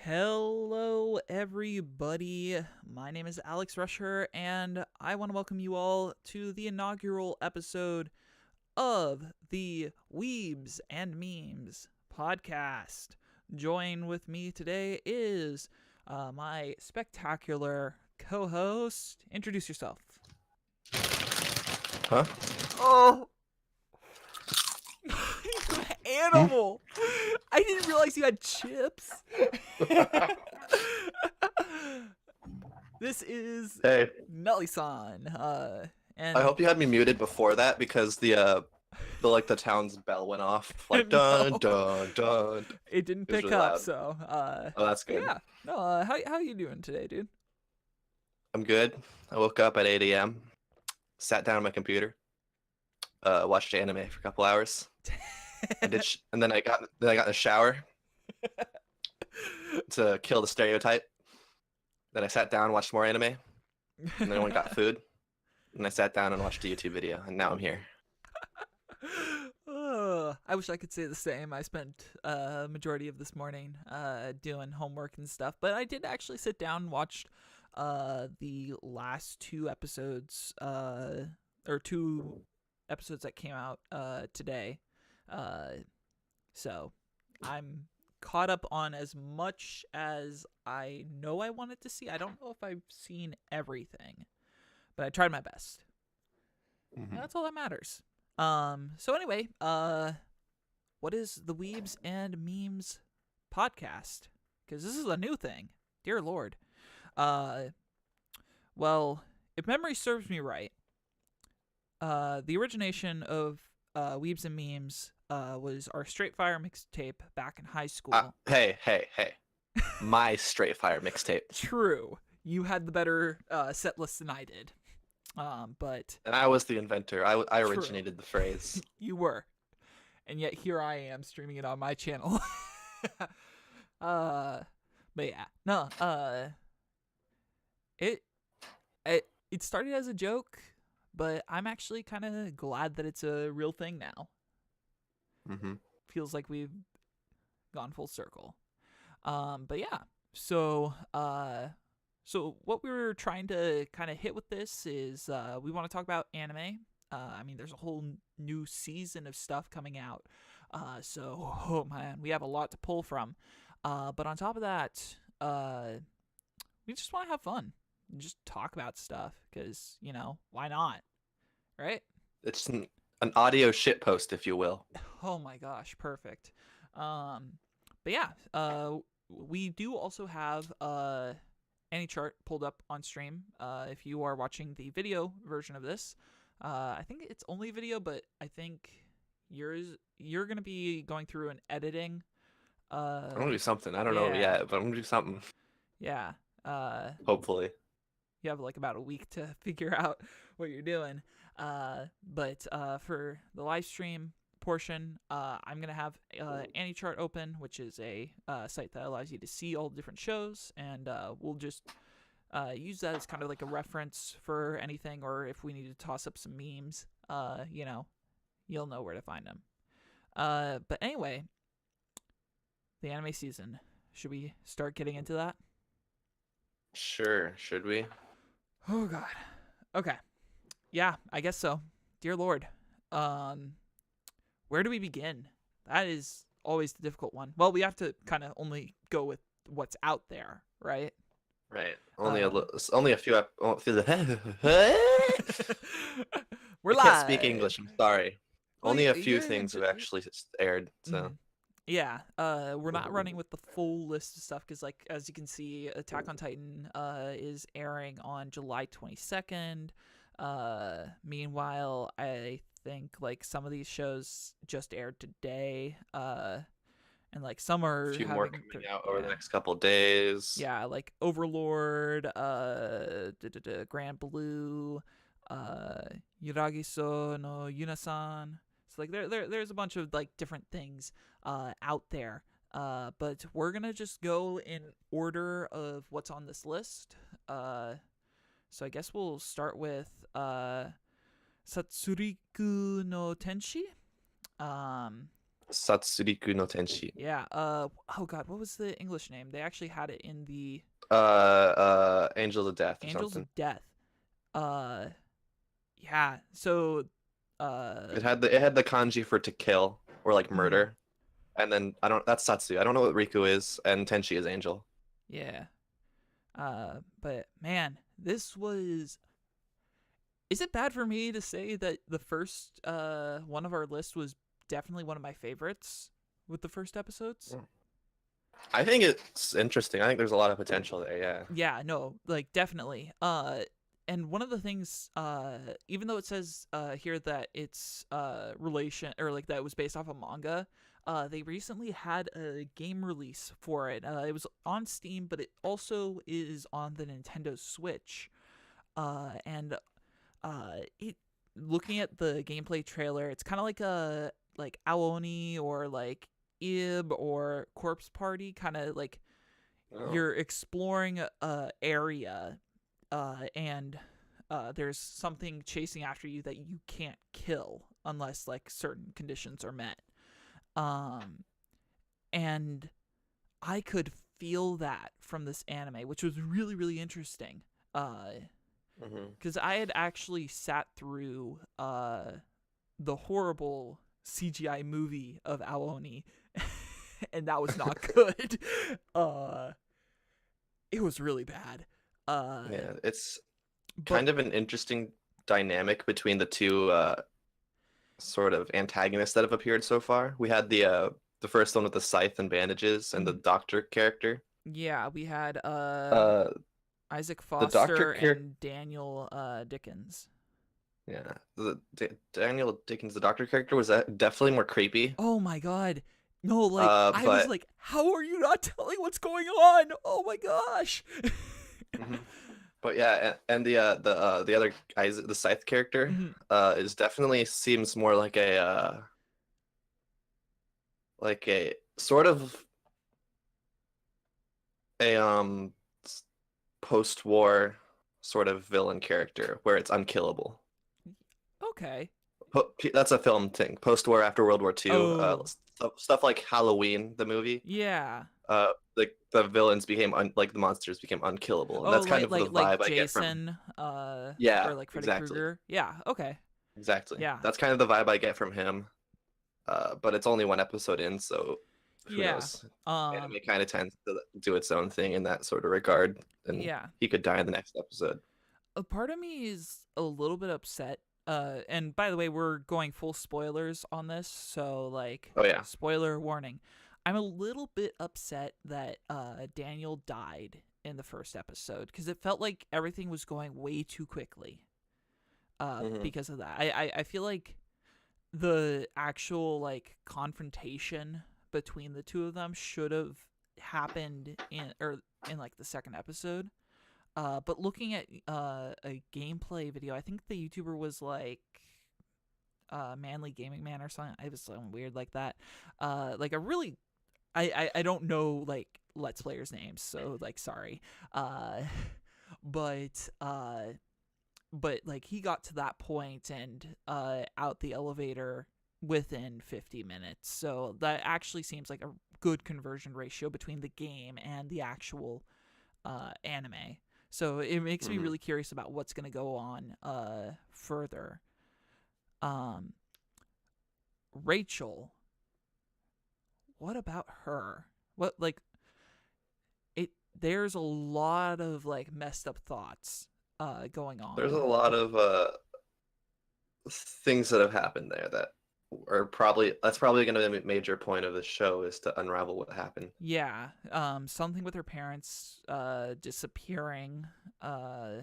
Hello, everybody. My name is Alex Rusher, and I want to welcome you all to the inaugural episode of the Weebs and Memes Podcast. Join with me today is my spectacular co-host. Introduce yourself. Huh? Oh! Animal! I didn't realize you had chips. This is Hey, Nellie-san. And I hope you had me muted before that because the town's bell went off. Like dun No. dun dun. it didn't It was pick really up, loud. so Oh, that's good. yeah. No, how you doing today, dude? I'm good. I woke up at 8 a.m. Sat down on my computer. Watched anime for a couple hours. And then I got in the shower to kill the stereotype. Then I sat down, watched more anime, and then I went and got food. And I sat down and watched a YouTube video, and now I'm here. I wish I could say the same. I spent a majority of this morning doing homework and stuff, but I did actually sit down and watch the last two episodes, or two episodes that came out today. So I'm caught up on as much as I know I wanted to see. I don't know if I've seen everything, but I tried my best. Mhm. And that's all that matters. So anyway, what is the Weebs and Memes Podcast? Because this is a new thing. Dear Lord. Well, if memory serves me right, the origination of Weebs and Memes was our Straight Fire mixtape back in high school. Hey. My Straight Fire mixtape. True. You had the better set list than I did. But And I was the inventor. I True. originated the phrase. You were. And yet here I am streaming it on my channel. But yeah. No, it started as a joke, but I'm actually kind of glad that it's a real thing now. Mm-hmm. Feels like we've gone full circle. But yeah. So what we were trying to kind of hit with this is we want to talk about anime. I mean, there's a whole new season of stuff coming out. So, oh man, we have a lot to pull from. But on top of that, we just want to have fun and just talk about stuff because, why not? Right? It's an audio shitpost, if you will. Oh my gosh, perfect. But yeah, we do also have any chart pulled up on stream. If you are watching the video version of this, I think it's only video, but I think you're gonna be going through and editing. I'm gonna do something. I don't know yeah. yet, but I'm gonna do something. Yeah. Hopefully. You have like about a week to figure out what you're doing. But for the live stream portion, I'm gonna have AnyChart open, which is a site that allows you to see all the different shows, and we'll just use that as kind of like a reference for anything, or if we need to toss up some memes, you'll know where to find them. But anyway, the anime season. Should we start getting into that? Sure. Should we? Oh God. Okay. Yeah, I guess so. Dear Lord. Where do we begin? That is always the difficult one. Well, we have to kind of only go with what's out there, right? Right. Only a few. We're I live. can't speak English. I'm sorry. Well, Only a yeah, few you're things have into- actually aired. So. Mhm. Yeah, we're not running with the full list of stuff because, like, as you can see, Attack on Titan is airing on July 22nd. Meanwhile, I think like some of these shows just aired today, and like some are A few more having coming out over the next couple days. Yeah, like Overlord, Grand Blue, Yuragiso no Yunasan. So like there's a bunch of like different things out there. But we're gonna just go in order of what's on this list. So I guess we'll start with Satsuriku no Tenshi. Satsuriku no Tenshi. Yeah. Oh God, what was the English name? They actually had it in the Angels of Death or Angels something. of Death. Uh, yeah. So, It had the kanji for to kill or like mhm, murder, and then that's Satsu. I don't know what Riku is, and Tenshi is Angel. yeah. But man, this was. Is it bad for me to say that the first one of our list was definitely one of my favorites with the first episodes? I think it's interesting. I think there's a lot of potential there. Yeah. Yeah, no, like definitely. And one of the things, even though it says here that it's relation or like that it was based off a manga, they recently had a game release for it. It was on Steam, but it also is on the Nintendo Switch. And it looking at the gameplay trailer, it's kind of like a like Aoni or like Ib or Corpse Party, kind of like Oh. you're exploring a area and there's something chasing after you that you can't kill unless like certain conditions are met. Um, and I could feel that from this anime, which was really really interesting. Because I had actually sat through the horrible CGI movie of Aoni, and that was not good. uh, it was really bad. Yeah, it's But kind of an interesting dynamic between the two sort of antagonists that have appeared so far. We had the first one with the scythe and bandages, and the mhm, doctor character. yeah, we had Uh, Isaac the doctor Foster character. and Daniel Dickens. Yeah, Daniel Dickens, the doctor character, was that definitely more creepy. Oh my god. No, like I was But like, how are you not telling what's going on? Oh my gosh. mhm. But yeah, and the other guys, the scythe character, Mhm. is definitely seems more like a sort of a post-war sort of villain character where it's unkillable. Okay. That's a film thing. Post-war, after World War II, Oh, stuff like Halloween, the movie. yeah. Like the villains became like the monsters became unkillable, and Oh, that's kind of the like vibe I get from. Jason, Yeah, or like Freddy exactly, Krueger. Yeah. Okay. exactly. Yeah. That's kind of the vibe I get from him. But it's only one episode in, so who Yeah. knows? Um. Anime kind of tends to do its own thing in that sort of regard, and Yeah. he could die in the next episode. A part of me is a little bit upset. And by the way, we're going full spoilers on this, so like, Oh yeah. spoiler warning. I'm a little bit upset that Daniel died in the first episode because it felt like everything was going way too quickly. Hmm. Because of that, I feel like the actual like confrontation between the two of them should have happened in like the second episode. But looking at a gameplay video, I think the YouTuber was like Manly Gaming Man or something. It was something weird like that. Like a really, I don't know like Let's Players names, so like sorry. Uh, but but like he got to that point and out the elevator within 50 minutes. So that actually seems like a good conversion ratio between the game and the actual anime. So it makes me Hmm. really curious about what's going to go on further. Um, Rachel, what about her? What like it? There's a lot of like messed up thoughts going There's a on. lot of things that have happened there that are probably going to be a major point of the show is to unravel what happened. Yeah, something with her parents disappearing, uh,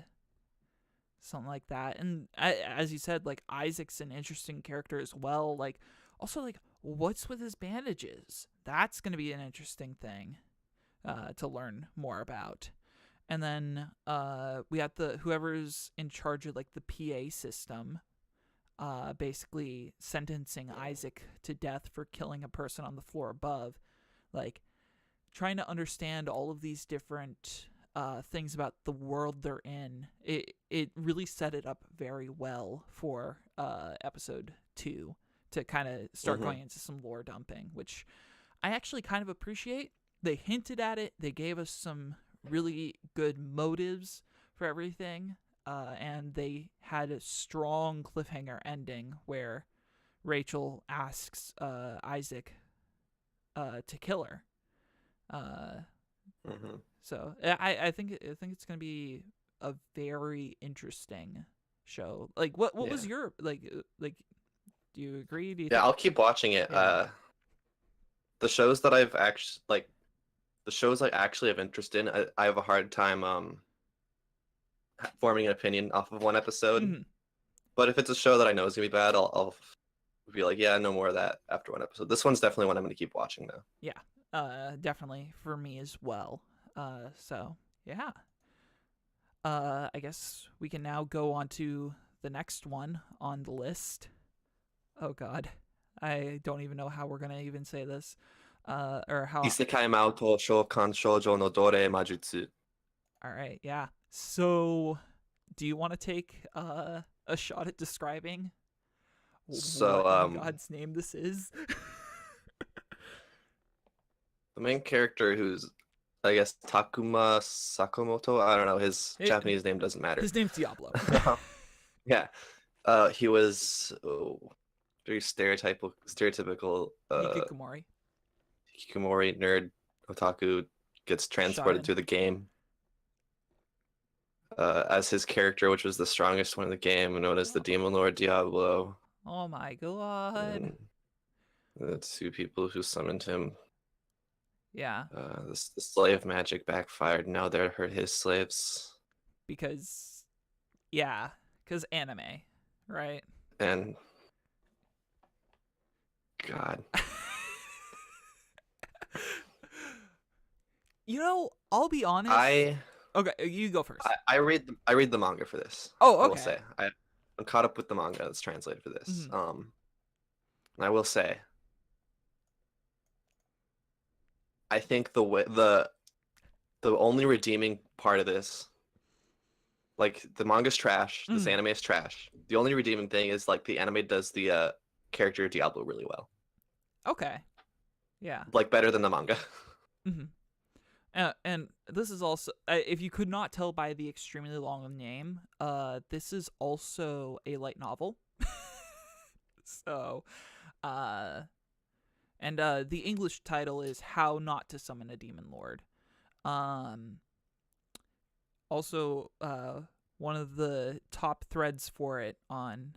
something like that. And as you said, like Isaac's an interesting character as well. Like, also like, what's with his bandages? That's gonna be an interesting thing to learn more about. And then we have the whoever's in charge of like the PA system, basically sentencing Isaac to death for killing a person on the floor above. Like, trying to understand all of these different things about the world they're in, it really set it up very well for episode 2 to kind of start going into some lore dumping, which I actually kind of appreciate. They hinted at it. They gave us some really good motives for everything, and they had a strong cliffhanger ending where Rachel asks Isaac to kill her. So I think it's gonna be a very interesting show. Like, what was your like? Do you agree? Do you think... I'll keep watching it. Yeah. The shows that I've actually like, the shows I actually have interest in, I have a hard time forming an opinion off of one episode. But if it's a show that I know is gonna be bad, I'll be like, yeah, no more of that after one episode. This one's definitely one I'm gonna keep watching though. Yeah, definitely for me as well. So yeah. I guess we can now go on to the next one on the list. Oh God, I don't even know how we're gonna even say this. Or how. Isekai Maoto Shokan Shoujo no Dore Majutsu. All right, yeah. So, do you want to take a shot at describing what in God's name this is? The main character, who's, I guess, Takuma Sakamoto. I don't know. His Japanese name doesn't matter. His name's Diablo. Yeah. He was very stereotypical Hikikomori nerd otaku, gets transported to the game as his character, which was the strongest one in the game, known as the Demon Lord Diablo. Oh my God. And the two people who summoned him. Yeah. The slave magic backfired. Now they're his slaves. Because anime, right? And God. I'll be honest. Okay, you go first. I read the manga for this. Oh, okay. I will say I'm caught up with the manga that's translated for this. And I will say, I think the only redeeming part of this, like, the manga's trash, this anime is trash. The only redeeming thing is, like, the anime does the character Diablo really well. Okay. Yeah. Like, better than the manga. And this is also, if you could not tell by the extremely long name, this is also a light novel. So, and the English title is How Not to Summon a Demon Lord. Also, one of the top threads for it on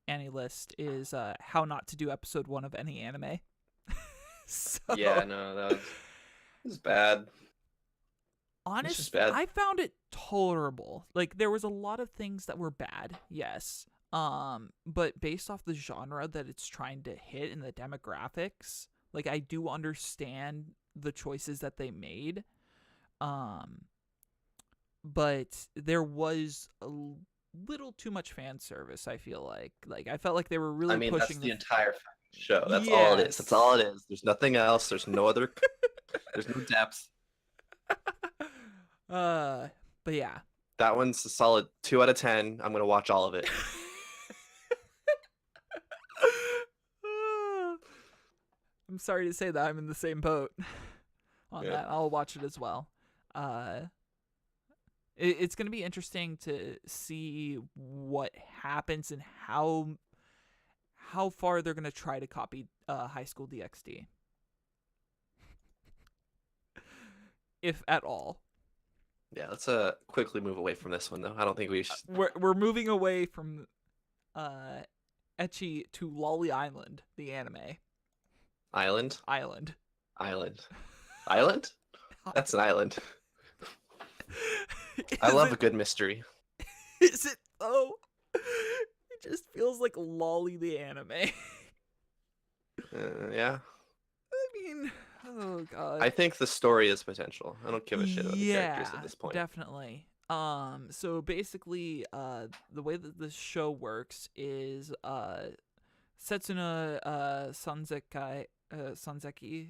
AniList is how not to do episode 1 of any anime. So, yeah, no, that was bad. Honestly, I found it tolerable. Like, there was a lot of things that were bad, yes. But based off the genre that it's trying to hit and the demographics, like, I do understand the choices that they made. But there was a little too much fan service, I feel like. Like, I felt like they were really pushing. That's the entire show. That's all it is. That's all it is. There's nothing else. There's no other. There's no depth. But yeah. That one's a solid 2 out of 10. I'm gonna watch all of it. I'm sorry to say that I'm in the same boat on that. I'll watch it as well. It's going to be interesting to see what happens and how far they're going to try to copy High School DxD. If at all. Yeah, let's quickly move away from this one, though. I don't think we should... We're moving away from ecchi to Lolly Island, the anime. Island? Island. Island? That's an island. I love a good mystery. Is it though? It just feels like Lolly the anime. Yeah. I mean, oh God. I think the story is potential. I don't give a shit about the characters at this point. Definitely. So basically, the way that this show works is Setsuna Sanzeki,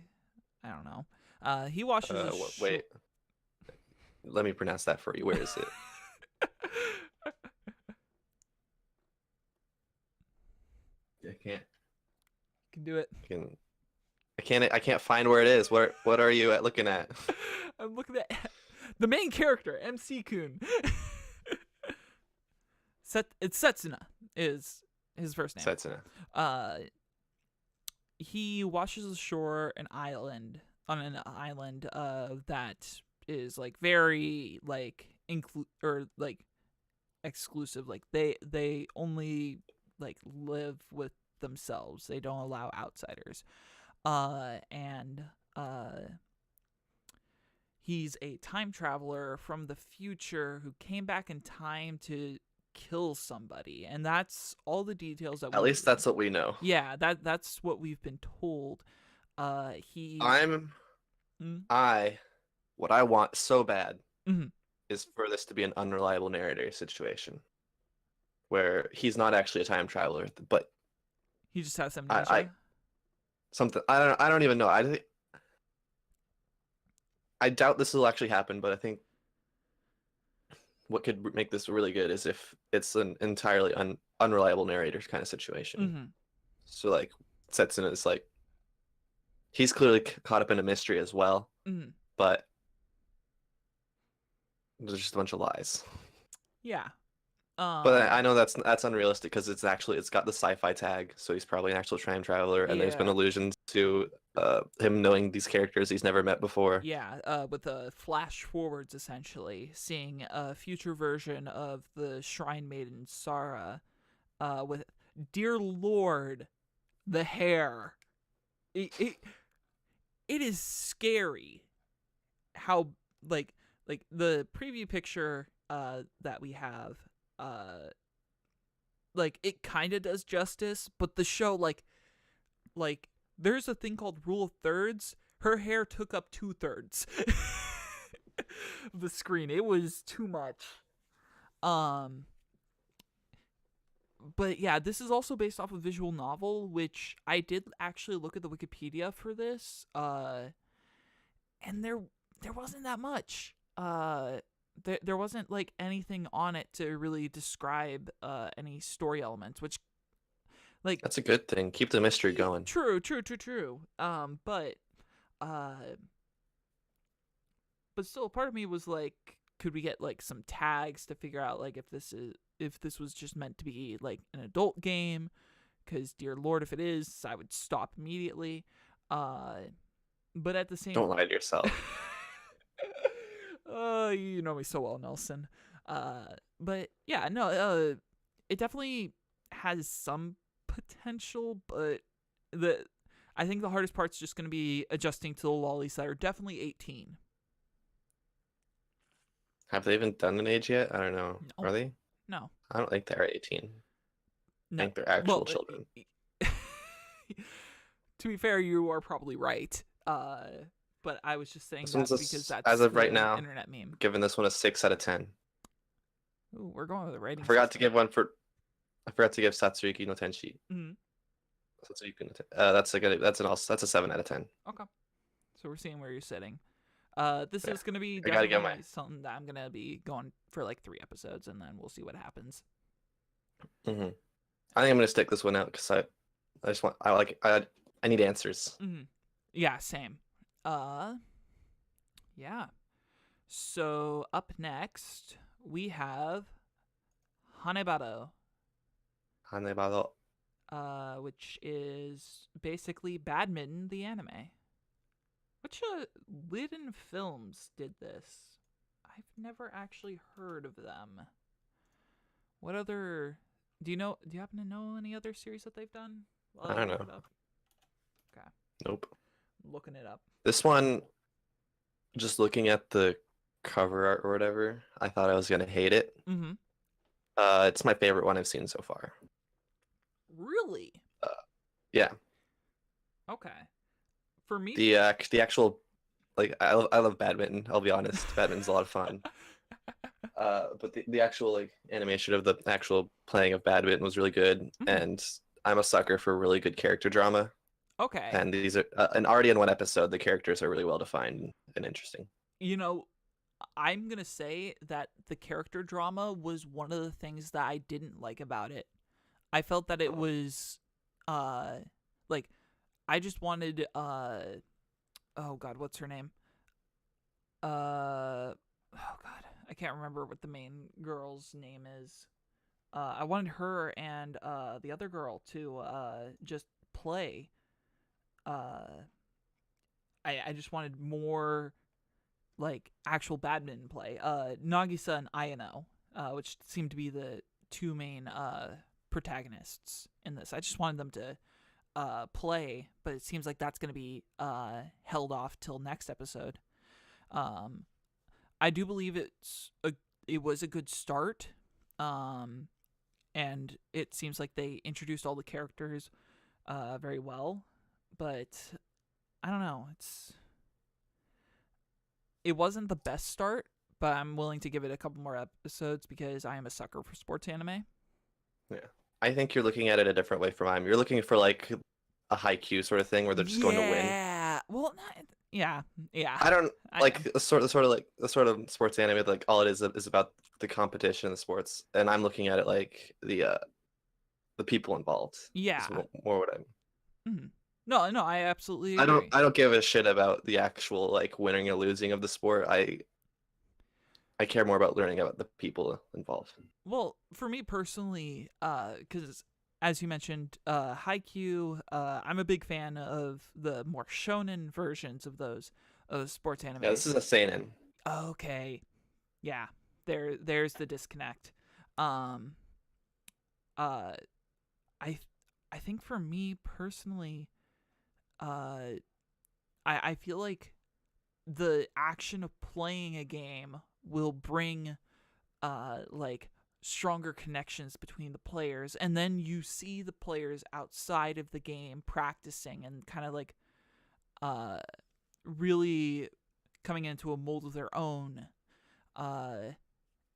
I don't know. He watches wait. Let me pronounce that for you. Where is it? I can't. Can do it. I can't find where it is. What are you looking at? I'm looking at the main character, MC Kun. It's Setsuna is his first name. Setsuna. He washes ashore on an island that is like very like exclusive. Like they only like live with themselves. They don't allow outsiders. And he's a time traveler from the future who came back in time to kill somebody, and that's all the details that at least that's what we know. Yeah, that's what we've been told. What I want so bad Mhm. is for this to be an unreliable narrator situation where he's not actually a time traveler, but he just has amnesia. I don't even know. I doubt this will actually happen, but I think what could make this really good is if it's an entirely unreliable narrator kind of situation. Mm-hmm. So like Setsuna is like he's clearly caught up in a mystery as well, but there's just a bunch of lies. Yeah. But I know that's unrealistic because it's got the sci-fi tag, so he's probably an actual time traveler, and there's been allusions to him knowing these characters he's never met before. Yeah, with the flash forwards, essentially seeing a future version of the Shrine Maiden Sara, with dear Lord, the hair. It is scary how like the preview picture that we have. Like it kind of does justice, but the show like there's a thing called rule of thirds. Her hair took up 2/3 of the screen. It was too much. But yeah, this is also based off a visual novel, which I did actually look at the Wikipedia for this. And there wasn't that much. There wasn't like anything on it to really describe any story elements, which like that's a good thing. Keep the mystery going. True. But still, part of me was like, could we get like some tags to figure out like if this was just meant to be like an adult game? Because dear Lord, if it is, I would stop immediately. But at the same, don't lie to yourself. You know me so well, Nelson. But yeah, no, it definitely has some potential, but I think the hardest part's just going to be adjusting to the lollies that are definitely 18. Have they even done an age yet? I don't know. No. Are they? No. I don't think they're 18. No. I think they're actual children. To be fair, you are probably right. But I was just saying that because that's as of right now, internet meme. Giving this one a 6 out of 10. Ooh, we're going with the rating. I forgot to give Satsuriki no Tenshi. Mm-hmm. That's a 7 out of 10. Okay, so we're seeing where you're sitting. This is gonna be something that I'm gonna be going for like 3 episodes, and then we'll see what happens. Mm-hmm. I think I'm gonna stick this one out because I need answers. Mm-hmm. Yeah, same. Yeah. So up next we have Hanebado. Which is basically Badminton, the anime. Which Liden Films did this? I've never actually heard of them. What other? Do you happen to know any other series that they've done? I don't know. Okay. Nope. I'm looking it up. This one, just looking at the cover art or whatever, I thought I was gonna hate it. Mm-hmm. It's my favorite one I've seen so far. Really? Yeah. Okay. For me, the actual, like, I love badminton. I'll be honest, badminton's a lot of fun. But the actual like animation of the actual playing of badminton was really good, and I'm a sucker for really good character drama. Okay. And these are and already in one episode, the characters are really well defined and interesting. You know, I'm gonna say that the character drama was one of the things that I didn't like about it. I felt that it was like I just wanted oh god, what's her name? Oh god, I can't remember what the main girl's name is. I wanted her and the other girl to just play. I just wanted more like actual badminton play. Nagisa and Ayano, which seem to be the two main protagonists in this. I just wanted them to play, but it seems like that's going to be held off till next episode. I do believe it was a good start, and it seems like they introduced all the characters very well, but I don't know. It wasn't the best start, but I'm willing to give it a couple more episodes because I am a sucker for sports anime. Yeah. I think you're looking at it a different way from I'm. You're looking for like a Haikyuu sort of thing where they're just going to win. Yeah. Well, yeah. I don't like the sort of sports anime like all it is about the competition in the sports, and I'm looking at it like the people involved. Yeah. Is more what I'm. Mm-hmm. No, I absolutely agree. I don't give a shit about the actual like winning or losing of the sport. I care more about learning about the people involved. Well, for me personally, because as you mentioned, Haikyuu, I'm a big fan of the more shonen versions of those sports anime. Yeah, this is a seinen. Okay, yeah, there's the disconnect. I think for me personally, I feel like the action of playing a game will bring like stronger connections between the players, and then you see the players outside of the game practicing and kind of like really coming into a mold of their own,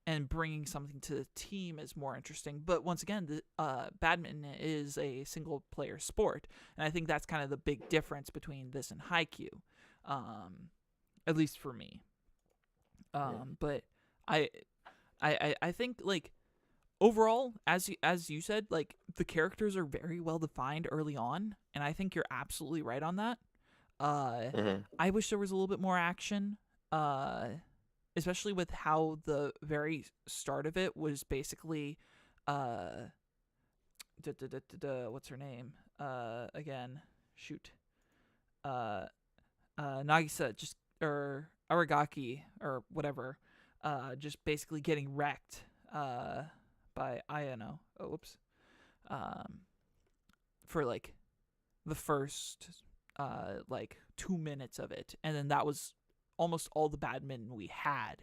and bringing something to the team is more interesting. But once again, badminton is a single player sport, and I think that's kind of the big difference between this and Haikyuu, at least for me. But I think like overall, as you said, like the characters are very well defined early on, and I think you're absolutely right on that. I wish there was a little bit more action, especially with how the very start of it was basically, what's her name? Again, shoot. Nagisa or Aragaki or whatever, just basically getting wrecked, by Ayano. Oh, whoops. For like the first like 2 minutes of it, and then that was almost all the badminton we had.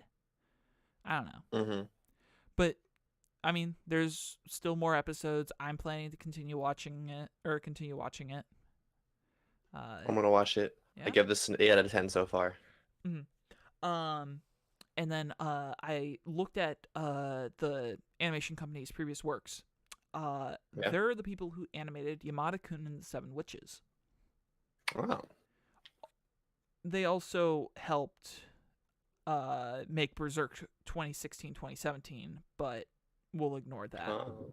I don't know. But I mean, there's still more episodes. I'm planning to continue watching it. I'm gonna watch it. Yeah? I give this an 8 out of 10 so far. And then I looked at the animation company's previous works. They're the people who animated Yamada-kun and the Seven Witches. Wow. They also helped make Berserk 2016-2017, but we'll ignore that. Oh.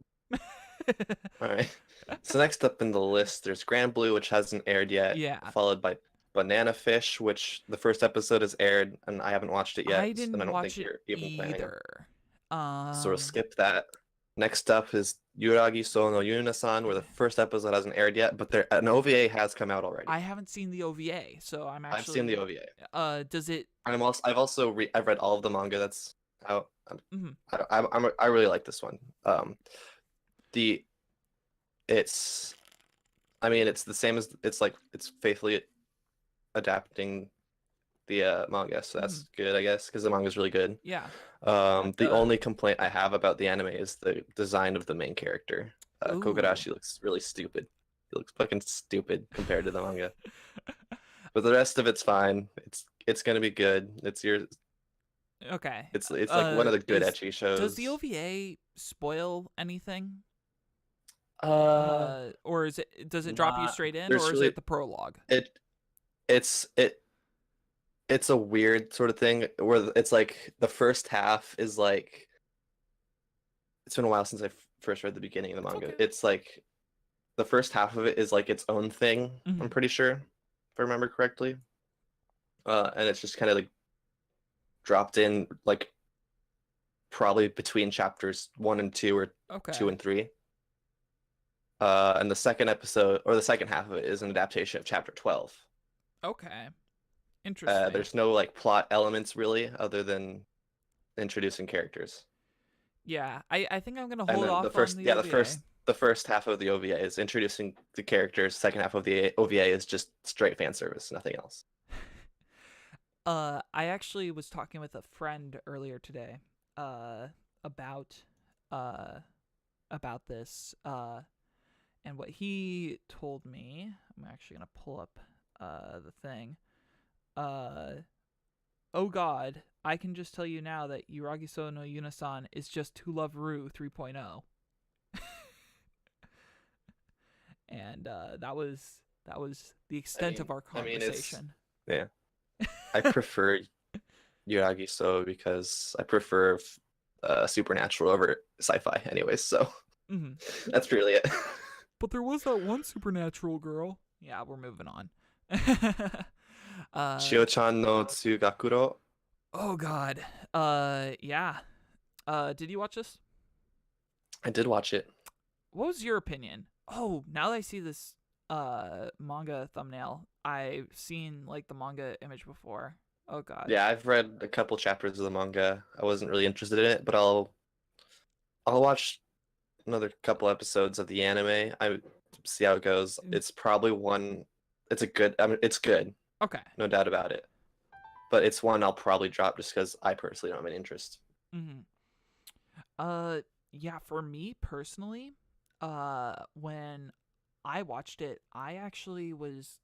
All right. So next up in the list, there's Grand Blue, which hasn't aired yet. Yeah. Followed by Banana Fish, which the first episode has aired, and I haven't watched it yet. I didn't and I don't watch think it you're even either. Sort of skip that. Next up is Yuragi So no Yuna-san, where the first episode hasn't aired yet, but an OVA has come out already. I haven't seen the OVA, so I've seen the OVA. Does it? I've read all of the manga that's out. I really like this one. It's the same as it's faithfully adapting the manga, so that's good, I guess, because the manga is really good. Yeah. The only complaint I have about the anime is the design of the main character. Kogarashi looks really stupid. He looks fucking stupid compared to the manga. But the rest of it's fine. It's gonna be good. Okay. It's like one of the good ecchi shows. Does the OVA spoil anything? Or does it drop you straight in, or is it the prologue? It's a weird sort of thing where it's like the first half is like, it's been a while since I first read the beginning of the manga. Okay. It's like the first half of it is like its own thing. I'm pretty sure, if I remember correctly. And it's just kind of like dropped in like probably between chapters 1 and 2 or 2 and 3. And the second episode or the second half of it is an adaptation of chapter 12. Okay. Interesting. There's no like plot elements really other than introducing characters. Yeah, I think I'm gonna hold off on the OVA. The first half of the OVA is introducing the characters. Second half of the OVA is just straight fan service, nothing else. I actually was talking with a friend earlier today, about this, and what he told me. I'm actually gonna pull up the thing. Oh God, I can just tell you now that Yuragiso no Yunasan is just To Love Ru 3.0. And that was the extent of our conversation. Yeah. I prefer Yuragiso because I prefer supernatural over sci-fi anyways, so that's really it. But there was that one supernatural girl. Yeah, we're moving on. Shio-chan no Tsugakuro. Oh God. Yeah. Did you watch this? I did watch it. What was your opinion? Oh, now that I see this manga thumbnail, I've seen like the manga image before. Oh God. Yeah, I've read a couple chapters of the manga. I wasn't really interested in it, but I'll watch another couple episodes of the anime. I see how it goes. It's probably one. It's good. Okay. No doubt about it. But it's one I'll probably drop just because I personally don't have any interest. Yeah, for me personally, when I watched it, I actually was,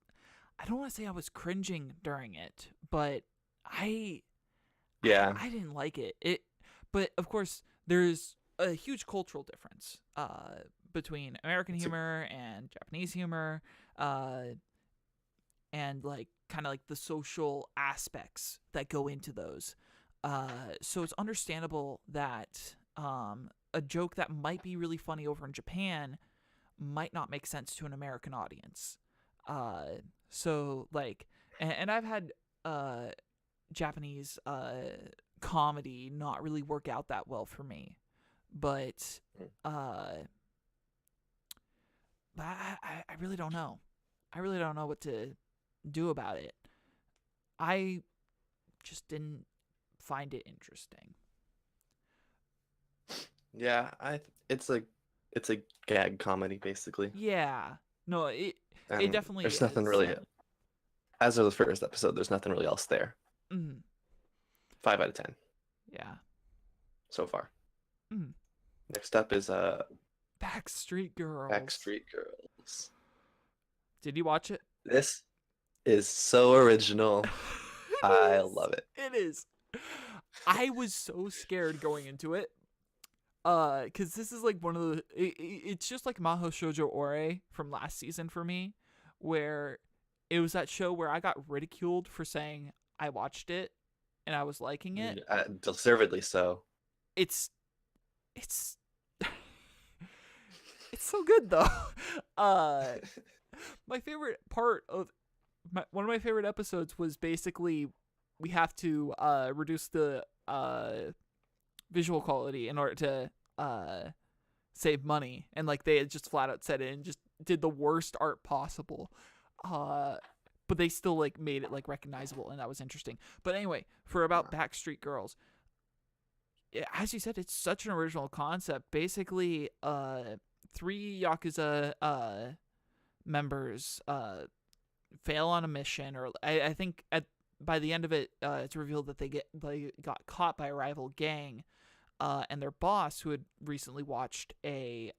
I don't want to say I was cringing during it, but I didn't like it. But of course, there's a huge cultural difference between American humor and Japanese humor, and like kind of like the social aspects that go into those. So it's understandable that a joke that might be really funny over in Japan might not make sense to an American audience. So like, and I've had Japanese comedy not really work out that well for me, but I really don't know. I really don't know what to do about it. I just didn't find it interesting. Yeah, it's a gag comedy basically. Yeah. No, it definitely there's is. Nothing really. As of the first episode, there's nothing really else there. 5 out of 10. Yeah. So far. Next up is Backstreet Girls. Backstreet Girls. Did you watch it? This is so original. I love it. It is. I was so scared going into it. Cause this is like one of the. It's just like Maho Shoujo Ore from last season for me, where it was that show where I got ridiculed for saying I watched it, and I was liking it. Deservedly so. It's so good though. My favorite part of one of my favorite episodes was basically we have to reduce the visual quality in order to save money, and like they had just flat out said it and just did the worst art possible, but they still like made it like recognizable, and that was interesting. But anyway, for about Backstreet Girls, as you said, it's such an original concept. Basically 3 Yakuza members fail on a mission, or I think by the end of it, it's revealed that they got caught by a rival gang, and their boss, who had recently watched an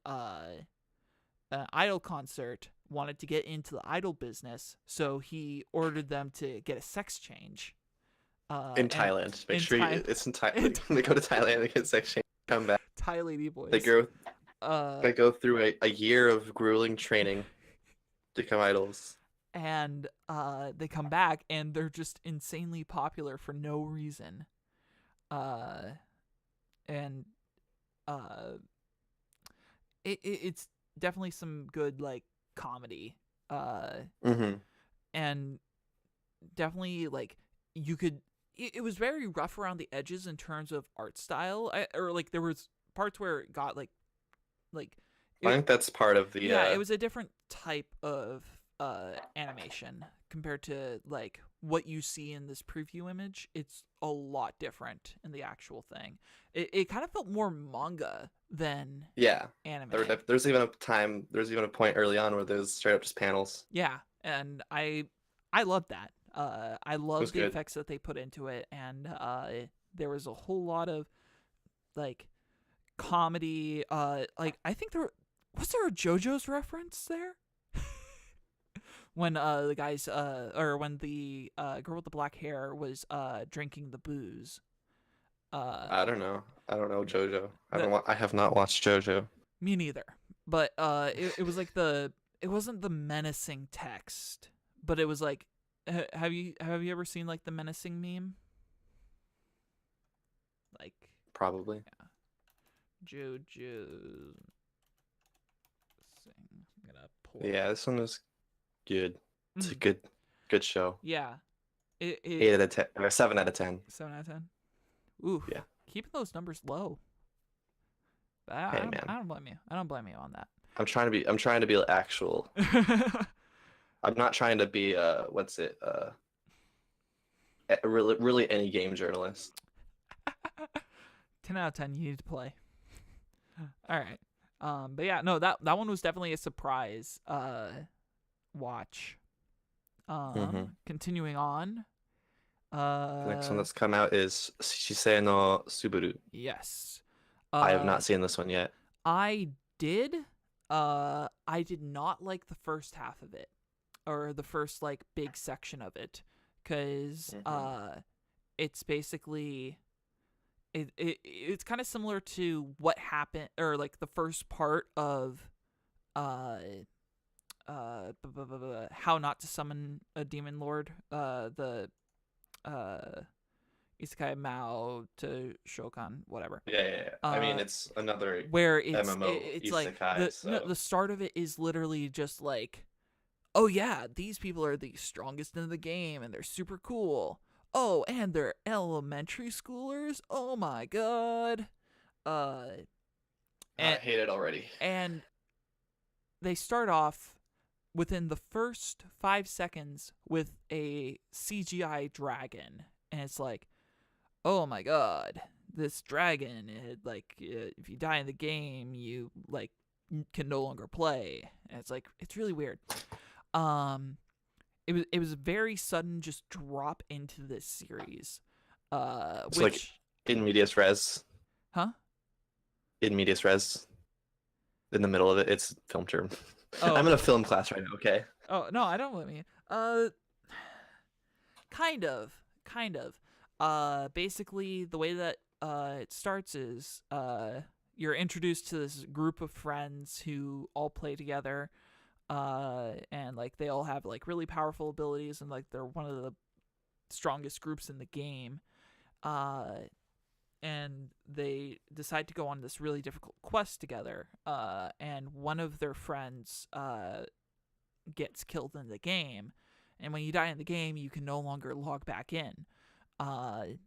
idol concert, wanted to get into the idol business, so he ordered them to get a sex change. In Thailand. Make sure it's in Thailand. They go to Thailand, they get sex change, come back. Thai lady boys. They go through a year of grueling training to become idols. And they come back, and they're just insanely popular for no reason. It's definitely some good like comedy, Mm-hmm. and definitely like you could. It was very rough around the edges in terms of art style, or like there was parts where it got like I it, think that's part of the yeah, it was a different type of animation compared to like what you see in this preview image. It's a lot different in the actual thing. It kind of felt more manga than yeah. anime. There's even a point early on where there's straight up just panels. Yeah, and I loved that. I It was loved the good. effects that they put into it, and there was a whole lot of like comedy. Like I think was there a JoJo's reference there? When the guys or when the girl with the black hair was drinking the booze. I don't know. I don't know JoJo. The, I have not watched JoJo. Me neither. But it was like it wasn't the menacing text, but it was like, have you ever seen like the menacing meme? Like Probably. JoJo sing. I'm gonna pull. Yeah, this one was good. It's a Mm. good show. Yeah. 8 out of 10 or 7 out of 10. 7 out of 10. Ooh. Yeah. Keeping those numbers low. Hey man, I don't blame you. I don't blame you on that. I'm trying to be actual. I'm not trying to be really any game journalist. 10 out of 10 you need to play. All right. But yeah, no, that one was definitely a surprise watch. Continuing on. The next one that's come out is Shisei no Suburu. Yes. I have not seen this one yet. I did. I did not like the first half of it, or the first like big section of it, because it's basically it's kind of similar to what happened, or like the first part of How Not to Summon a Demon Lord, the Isekai Mao to Shokan, whatever. Yeah. I mean, it's another where it's MMO it's isekai, like so. the start of it is literally just like, oh yeah, these people are the strongest in the game and they're super cool. Oh, and they're elementary schoolers. Oh my god. I hate it already. And they start off within the first 5 seconds with a CGI dragon, and it's like, oh my god, this dragon, if you die in the game, you like can no longer play, and it's like, it's really weird. It was a very sudden just drop into this series, It's which, like in medias res. huh? In medias res. In the middle of it, it's film term. Oh. I'm in a film class right now. Okay. Oh no, I don't blame you. Kind of. Basically, the way that it starts is you're introduced to this group of friends who all play together, and like they all have like really powerful abilities, and like they're one of the strongest groups in the game. And they decide to go on this really difficult quest together. And one of their friends gets killed in the game, and when you die in the game, you can no longer log back in. And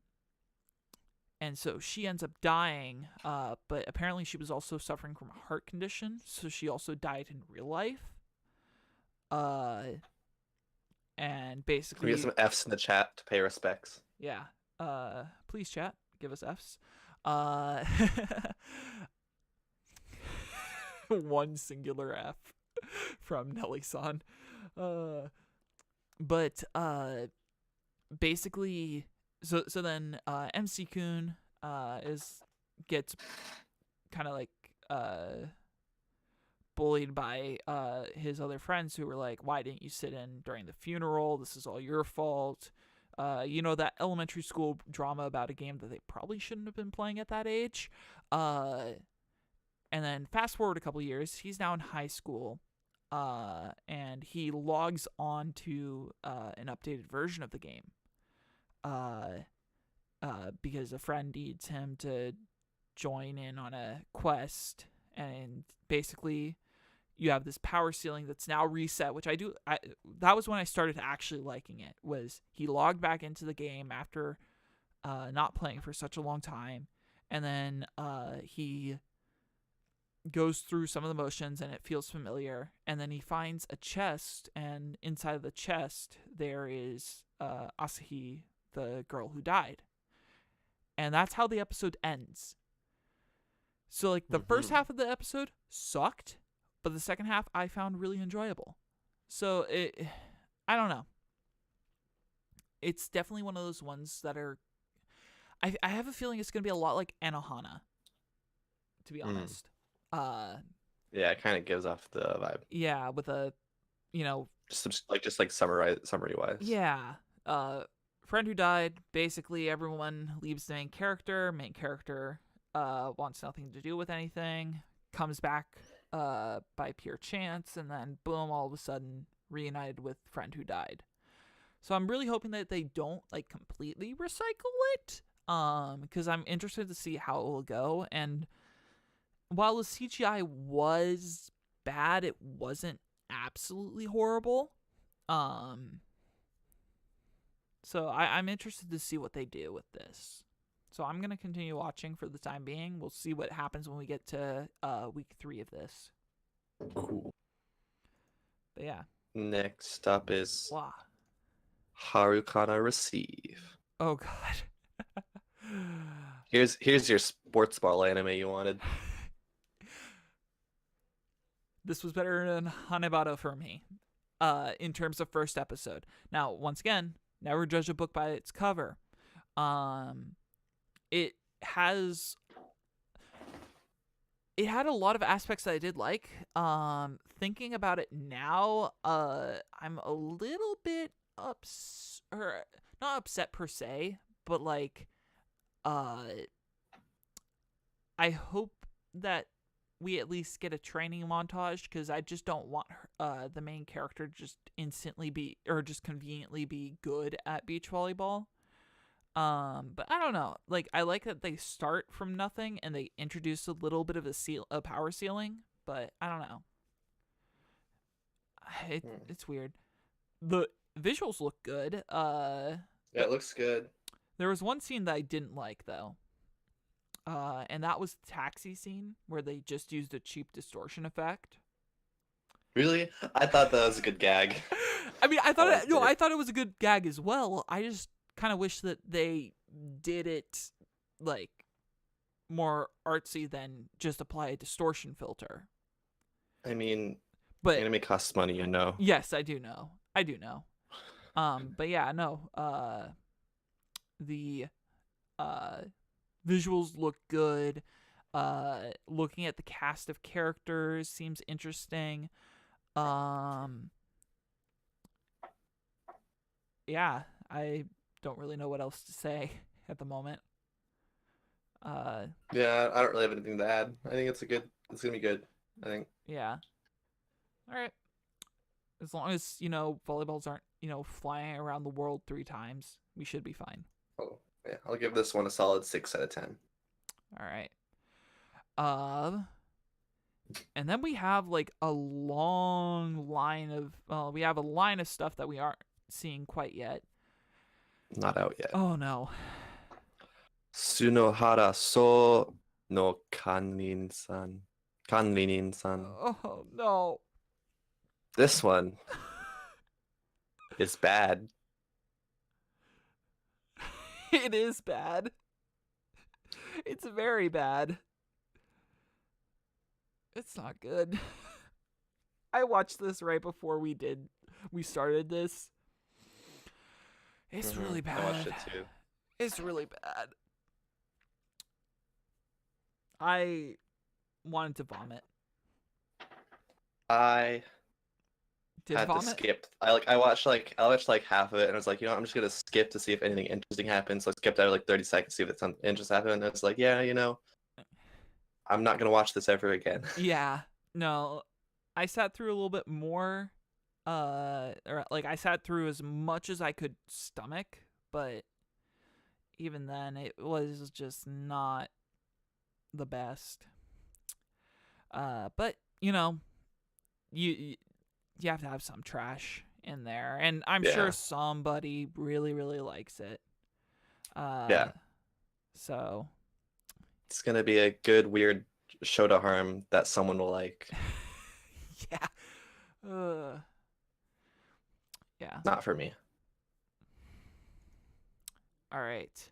so she ends up dying, but apparently she was also suffering from a heart condition, so she also died in real life. And basically, We get some F's in the chat to pay respects. yeah. Please chat, give us F's. One singular F from Nellie-san. But basically, so then MC-kun gets kind of like bullied by his other friends, who were like, why didn't you sit in during the funeral? This is all your fault. That elementary school drama about a game that they probably shouldn't have been playing at that age. And then fast forward a couple years, he's now in high school, and he logs on to an updated version of the game, because a friend needs him to join in on a quest, and basically you have this power ceiling that's now reset, which that was when I started actually liking it, was he logged back into the game after not playing for such a long time, and then he goes through some of the motions and it feels familiar, and then he finds a chest, and inside of the chest there is Asahi, the girl who died. And that's how the episode ends. So like the first half of the episode sucked, but the second half I found really enjoyable. So I don't know. It's definitely one of those ones that are, I have a feeling it's going to be a lot like Anohana, to be honest. Yeah, it kind of gives off the vibe. Yeah, with a, just like summary wise. Yeah. Friend who died, basically everyone leaves the main character. Main character wants nothing to do with anything, comes back by pure chance, and then boom, all of a sudden reunited with friend who died. So I'm really hoping that they don't like completely recycle it, because I'm interested to see how it will go. And while the CGI was bad, it wasn't absolutely horrible. So I'm interested to see what they do with this. So I'm going to continue watching for the time being. We'll see what happens when we get to week 3 of this. Cool. But yeah. Next up is Wow. Harukana Receive. Oh, God. Here's your sports ball anime you wanted. This was better than Hanebado for me in terms of first episode. Now, once again, never judge a book by its cover. It had a lot of aspects that I did like. Thinking about it now, I'm a little bit not upset per se, but like, I hope that we at least get a training montage, because I just don't want the main character to just instantly be, or just conveniently be good at beach volleyball. But I don't know. Like, I like that they start from nothing and they introduce a little bit of a power ceiling, but I don't know. It's weird. The visuals look good. Yeah, it looks good. There was one scene that I didn't like though. And that was the taxi scene where they just used a cheap distortion effect. Really? I thought that was a good gag. I mean, I thought it was a good gag as well. I just kind of wish that they did it like more artsy than just apply a distortion filter. I mean, but anime costs money, you know. Yes, I do know. But yeah, no. The visuals look good. Looking at the cast of characters seems interesting. Yeah, I don't really know what else to say at the moment. Yeah, I don't really have anything to add. I think it's gonna be good, I think. Yeah. All right. As long as, volleyballs aren't, flying around the world 3 times, we should be fine. Oh, yeah. I'll give this one a solid 6 out of 10. All right. And then we have like a long line of stuff that we aren't seeing quite yet. Not out yet. Oh no. Sunohara So no Kanrin-san. Oh no. This one is bad. It is bad. It's very bad. It's not good. I watched this right before we started this. It's really bad. I watched it too. It's really bad. I wanted to vomit. I Did had vomit? to skip. I watched half of it, and I was like, I'm just gonna skip to see if anything interesting happens. So I skipped out 30 seconds to see if something interesting happened. And I was like, yeah, I'm not gonna watch this ever again. Yeah, no, I sat through a little bit more. I sat through as much as I could stomach, but even then, it was just not the best. But you have to have some trash in there, and I'm Yeah. sure somebody really really likes it. Yeah. So It's gonna be a good weird show to harm that someone will like. yeah. Yeah. Not for me. All right.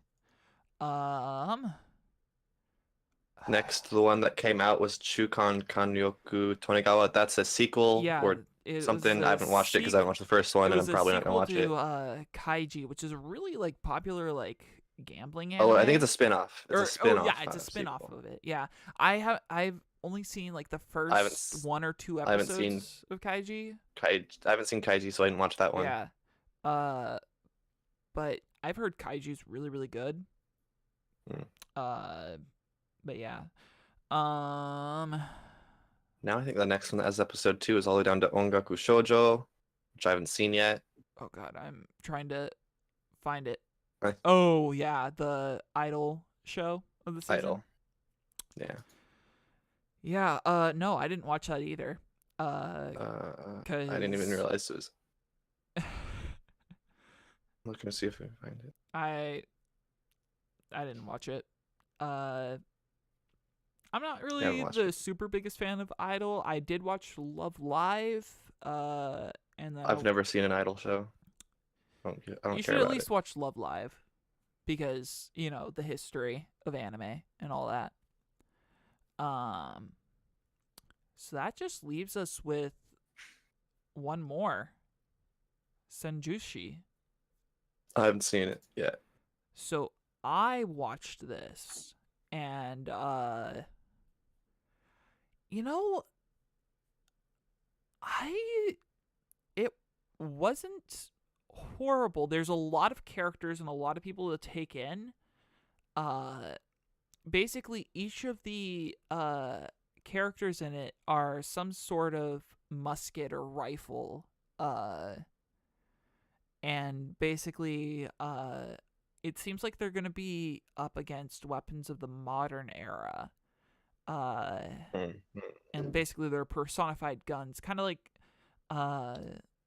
Next, the one that came out was Chukan Kanryoku Tonegawa. That's a sequel Yeah, or it was something. the I haven't watched it because I haven't watched the first one, It and was I'm a probably not gonna sequel watch it. to Kaiji, which is a really like popular like gambling Oh, I think anime. it's a spin-off. It's a spin-off. Yeah, it's a spin-off sequel. of it. Yeah, I've only seen like the I haven't first s- 1 or 2 I haven't seen episodes of Kaiji. I haven't seen Kaiji, so I didn't watch that one. Yeah, but I've heard Kaiju's really really good. But yeah, Now I think the next one as episode 2 is all the way down to Ongaku Shoujo, which I haven't seen yet. oh god, I'm trying to find it. Right. Oh yeah, the Idol show of the season. Idol. Yeah. Yeah, no, I didn't watch that either. I didn't even realize it was. I'm looking to see if I can find it. I didn't watch it. I'm not really the super biggest fan of Idol. I did watch Love Live, and then I've never seen an Idol show. I don't you care should at about least it. watch Love Live, because you know the history of anime and all that. So that just leaves us with one more, Senjushi. I haven't seen it yet. So I watched this, and you know, it wasn't horrible. There's a lot of characters and a lot of people to take in. Basically each of the characters in it are some sort of musket or rifle, and basically it seems like they're going to be up against weapons of the modern era. And basically they're personified guns, kind of like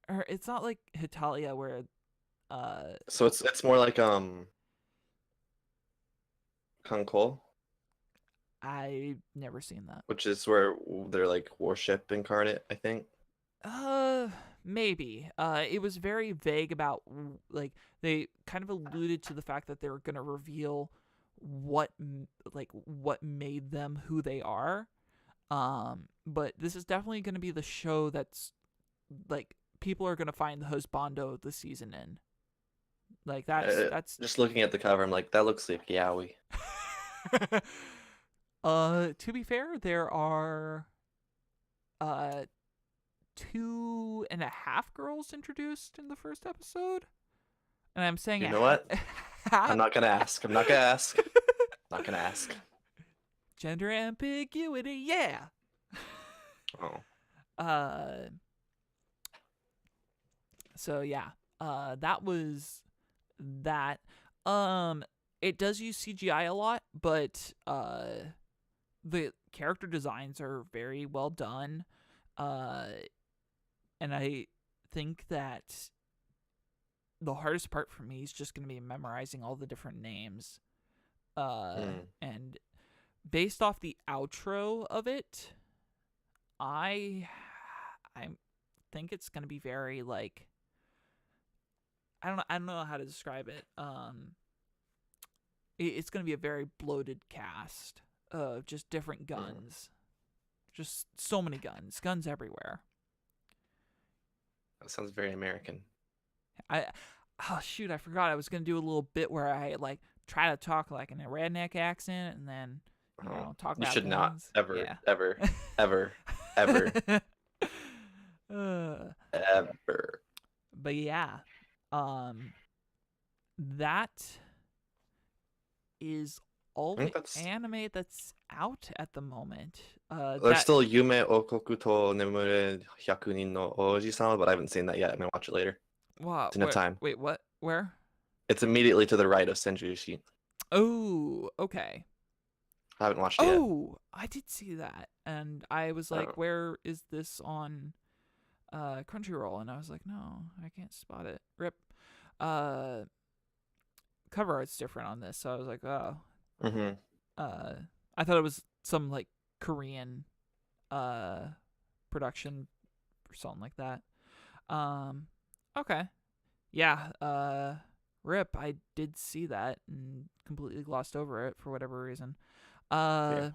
or it's not like Hitalia where So it's more like Kanko, I've never seen that. which is where they're like warship incarnate, I think. Maybe. It was very vague about, like, they kind of alluded to the fact that they were gonna reveal what made them who they are. But this is definitely gonna be the show that's like people are gonna find the husbando of the season in. Like that's Just looking at the cover, I'm like, that looks like yaoi. To be fair, there are 2.5 girls introduced in the first episode, and I'm saying, You know what? I'm not gonna ask. I'm not gonna ask. Not gonna ask. Gender ambiguity, yeah. Oh. So yeah, that was that. It does use CGI a lot, but the character designs are very well done. And I think that the hardest part for me is just going to be memorizing all the different names. And based off the outro of it, I think it's going to be very like, I don't know how to describe it. It's going to be a very bloated cast of just different guns. Just so many guns everywhere. That sounds very American. Oh shoot, I forgot I was going to do a little bit where I like try to talk like in a redneck accent and then talk about You should guns. not ever, Yeah. ever, ever, ever, ever. But yeah, that is all the anime that's out at the moment. There's still Yume Okoku to Nemure Hyakunin no Oji-sama, but I haven't seen that yet. I'm gonna watch it later. Wow. It's enough time. Wait, what? Where? It's immediately to the right of Senjushi. Oh, okay. I haven't watched it yet. Oh, I did see that, and I was like, "Where is this on Crunchyroll, and I was like, no, I can't spot it. Rip. Cover art's different on this, so I was like, oh. Mm-hmm. I thought it was some like Korean production or something like that. Okay. Yeah, rip, I did see that and completely glossed over it for whatever reason. Yeah.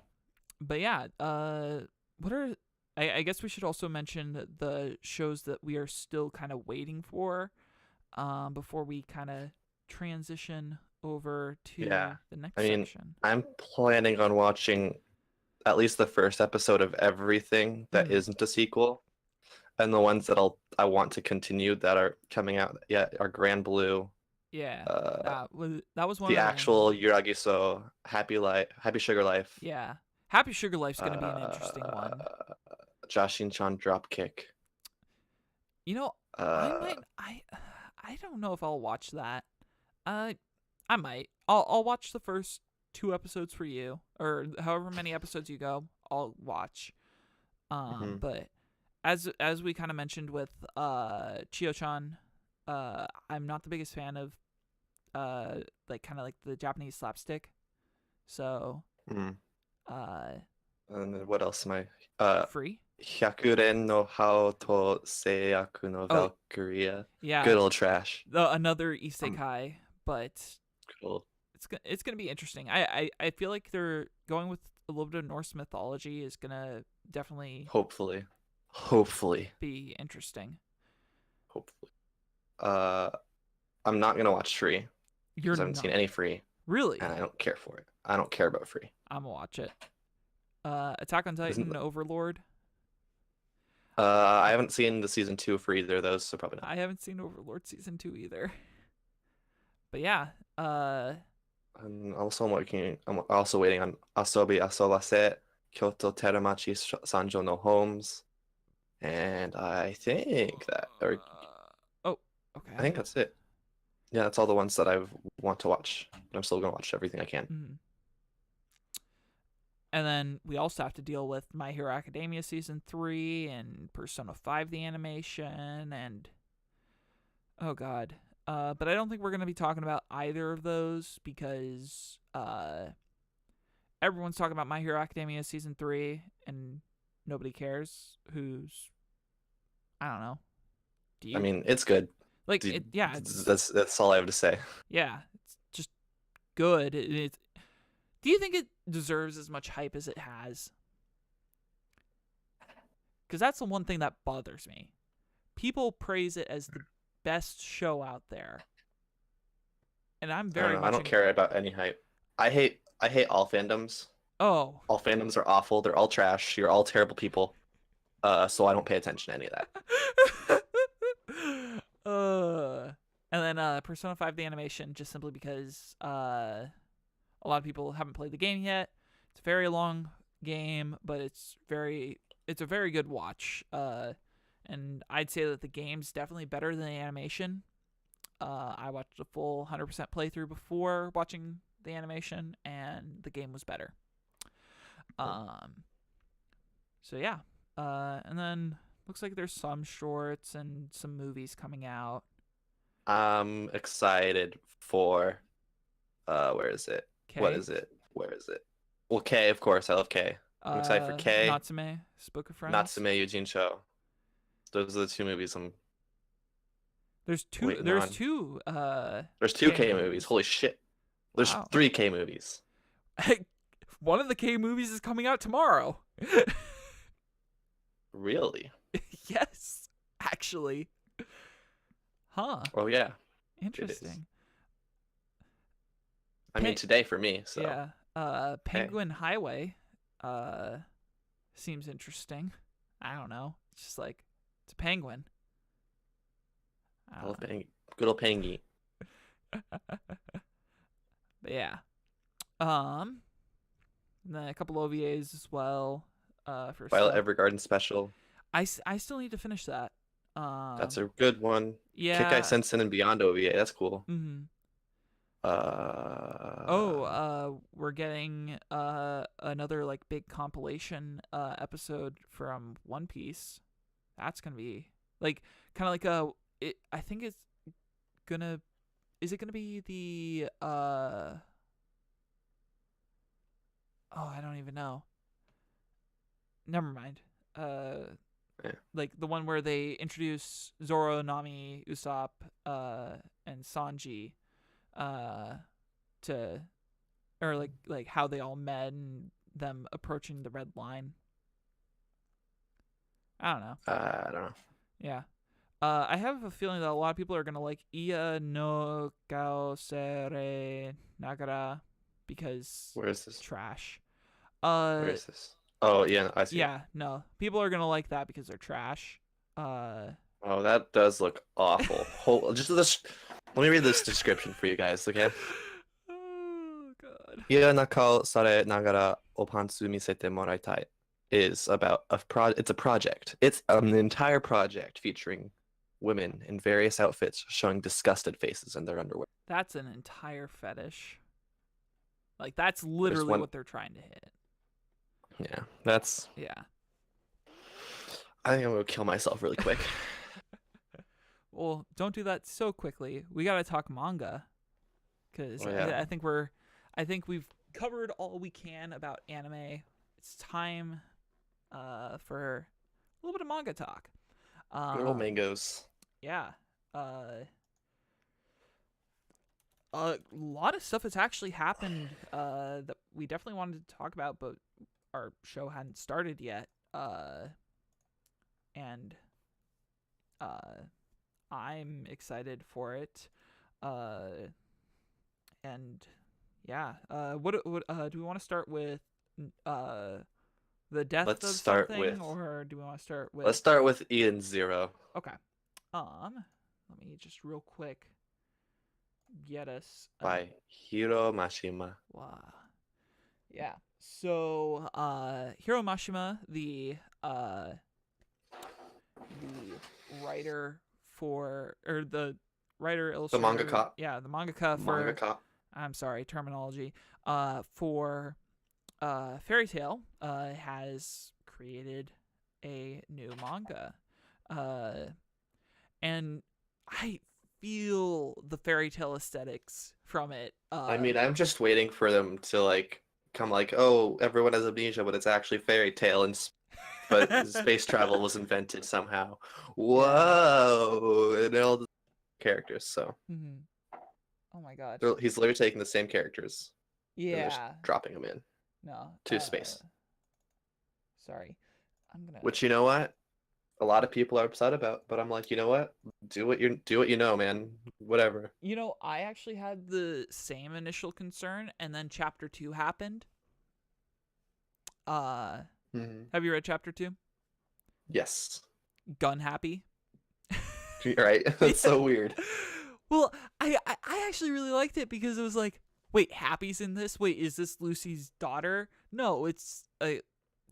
But yeah, what are I guess we should also mention the shows that we are still kind of waiting for before we kind of transition over to Yeah. the next I mean, section. I'm planning on watching at least the first episode of everything that Mhm. isn't a sequel, and the ones that I want to continue that are coming out yet are Grand Blue, Yeah, uh, that was one the of the ones. actual Yuragiso, Happy Sugar Life, Yeah, Happy Sugar Life's gonna be an interesting uh, one. Jashin-chan Dropkick. You know, I Uh, might I don't know if I'll watch that. I might. I'll watch the first 2 episodes for you, or however many episodes you go. I'll watch. mhm. But as we kind of mentioned with Chio-chan, I'm not the biggest fan of like kind of like the Japanese slapstick. So Mm. uh, And then what else am I? free. Hyakuren no Hao to Seiyaku no Oh Valkyria. yeah, Good old trash. another Um, isekai, but cool. it's gonna be interesting. I feel like they're going with a little bit of Norse mythology is gonna definitely Hopefully. Hopefully. be interesting. Hopefully. Uh, I'm not gonna watch Free You're because I haven't seen not any Free, and really. I don't care for it. I don't care about Free. I'm gonna watch it. Attack on Isn't Titan, Overlord. I haven't seen the season 2 for either of those, so probably not. I haven't seen Overlord season 2 either. But yeah, I'm also waiting on Asobi Asobase, Kyoto Teramachi Sanjo no Homes, and oh, okay. I think that's it. Yeah, that's all the ones that I want to watch. But I'm still gonna watch everything I can. Mhm. And then we also have to deal with My Hero Academia season 3 and Persona 5 the animation and oh god. But I don't think we're gonna be talking about either of those because everyone's talking about My Hero Academia season 3 and nobody cares. I don't know. Do I you? mean, it's good. Like it? Yeah, That's all I have to say. yeah, it's just good. Do you think it deserves as much hype as it has? Because that's the one thing that bothers me. People praise it as the best show out there, and I'm I don't very know. I much. don't care about any hype. I hate all fandoms. Oh. All fandoms are awful. They're all trash. You're all terrible people. So I don't pay attention to any of that. And then Persona 5 the animation, just simply because a lot of people haven't played the game yet. It's a very long game, but it's a very good watch. And I'd say that the game's definitely better than the animation. I watched a full 100% playthrough before watching the animation, and the game was better. So yeah. And then looks like there's some shorts and some movies coming out. I'm excited for where is it? What K. is it? Where is it? Well, K, of course. I love K. I'm excited for K. Natsume, Spook of Friends. Natsume Yujin Show. Those are the two movies I'm There's two. waiting There's on. two. There's two K movies. Holy shit. There's Wow. 3 K movies. One of the K movies is coming out tomorrow. Really? Yes, actually. Huh. Oh yeah. Interesting. I mean today for me, so Yeah. Penguin Highway seems interesting. I don't know. It's just like it's a penguin. I love good old Pengy. But yeah. And then a couple OVAs as well. For Violet stuff. Evergarden special. I still need to finich that. That's a good one. Yeah. Kikai Sensen and Beyond OVA. That's cool. Mm-hmm. Uh We're getting another like big compilation episode from One Piece. That's gonna be like kind of like I think it's gonna. Is it gonna be the Oh, I don't even know. Never mind. Yeah. Like the one where they introduce Zoro, Nami, Usopp, and Sanji, to, or like how they all met and them approaching the red line. I don't know. I don't know. Yeah. I have a feeling that a lot of people are gonna like Iya no Kaosere Nagara because Where is this? trash. Where is this? Oh, yeah, I see. Yeah, no. People are gonna like that because they're trash. Oh, that does look awful. Just this. Let me read this description for you guys, okay? Oh god. Iya nakao sare nagara opantsu misete moraitai is about it's a project. It's an entire project featuring women in various outfits showing disgusted faces in their underwear. That's an entire fetish. Like that's literally what they're trying to hit. Yeah, that's. Yeah. I think I'm gonna kill myself really quick. Well, don't do that so quickly. We gotta talk manga, because I think we've covered all we can about anime. It's time, for a little bit of manga talk. Good old mangoes. Yeah. A lot of stuff has actually happened that we definitely wanted to talk about, but our show hadn't started yet. And I'm excited for it. And yeah. What do we want to start with? The death of something, or do we want to start with? Let's start with Ian Zero. Okay. Let me just real quick get us by Hiro Mashima. Wow. Yeah. So, Hiro Mashima, the writer for, or the writer illustrator, the mangaka. Yeah, the mangaka for. Mangaka. I'm sorry, terminology. For Fairy Tail, has created a new manga, and I feel the fairy tale aesthetics from it. I mean, I'm just waiting for them to like come like, oh, everyone has amnesia, but it's actually fairy tale, and but space travel was invented somehow. Whoa! Yeah. And all the characters. So. Mm-hmm. Oh my god. He's literally taking the same characters. Yeah. And just dropping them in. No. To space. Sorry. I'm gonna. Which, you know what? A lot of people are upset about, but I'm like, you know what? Do what you know, man. Whatever. You know, I actually had the same initial concern, and then chapter 2 happened. Have you read chapter 2? Yes. Gun happy. Right. That's so weird. Well, I actually really liked it because it was like, wait, Happy's in this? Wait, is this Lucy's daughter? No, it's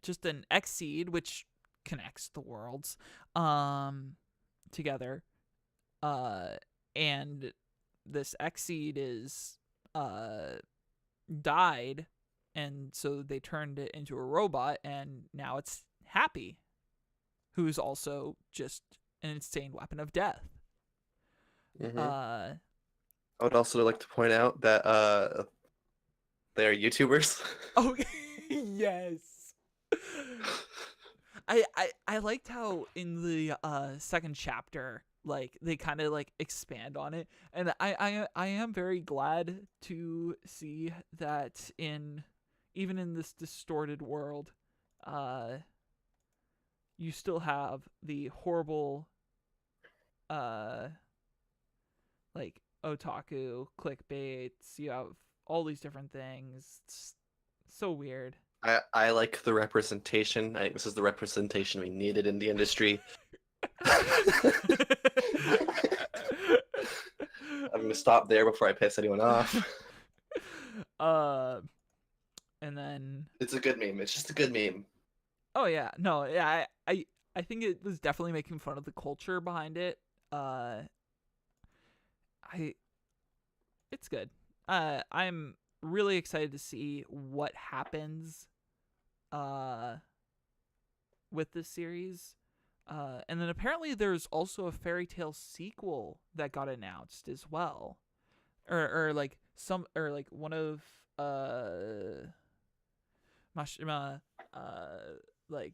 just an X-seed, which connects the worlds together. And this X-seed is died, and so they turned it into a robot, and now it's Happy, who's also just an insane weapon of death. Mm-hmm. I would also like to point out that they're YouTubers. Oh, yes. I liked how in the second chapter, like they kind of like expand on it, and I am very glad to see that even in this distorted world, you still have the horrible like otaku clickbaits. You have all these different things. It's so weird. I like the representation. I think this is the representation we needed in the industry. I'm gonna stop there before I piss anyone off. And then it's a good meme. It's just a good meme. Oh yeah, no, yeah. I think it was definitely making fun of the culture behind it. It's good. I'm really excited to see what happens with this series. And then apparently there's also a fairy tale sequel that got announced as well, or like one of Mashima, like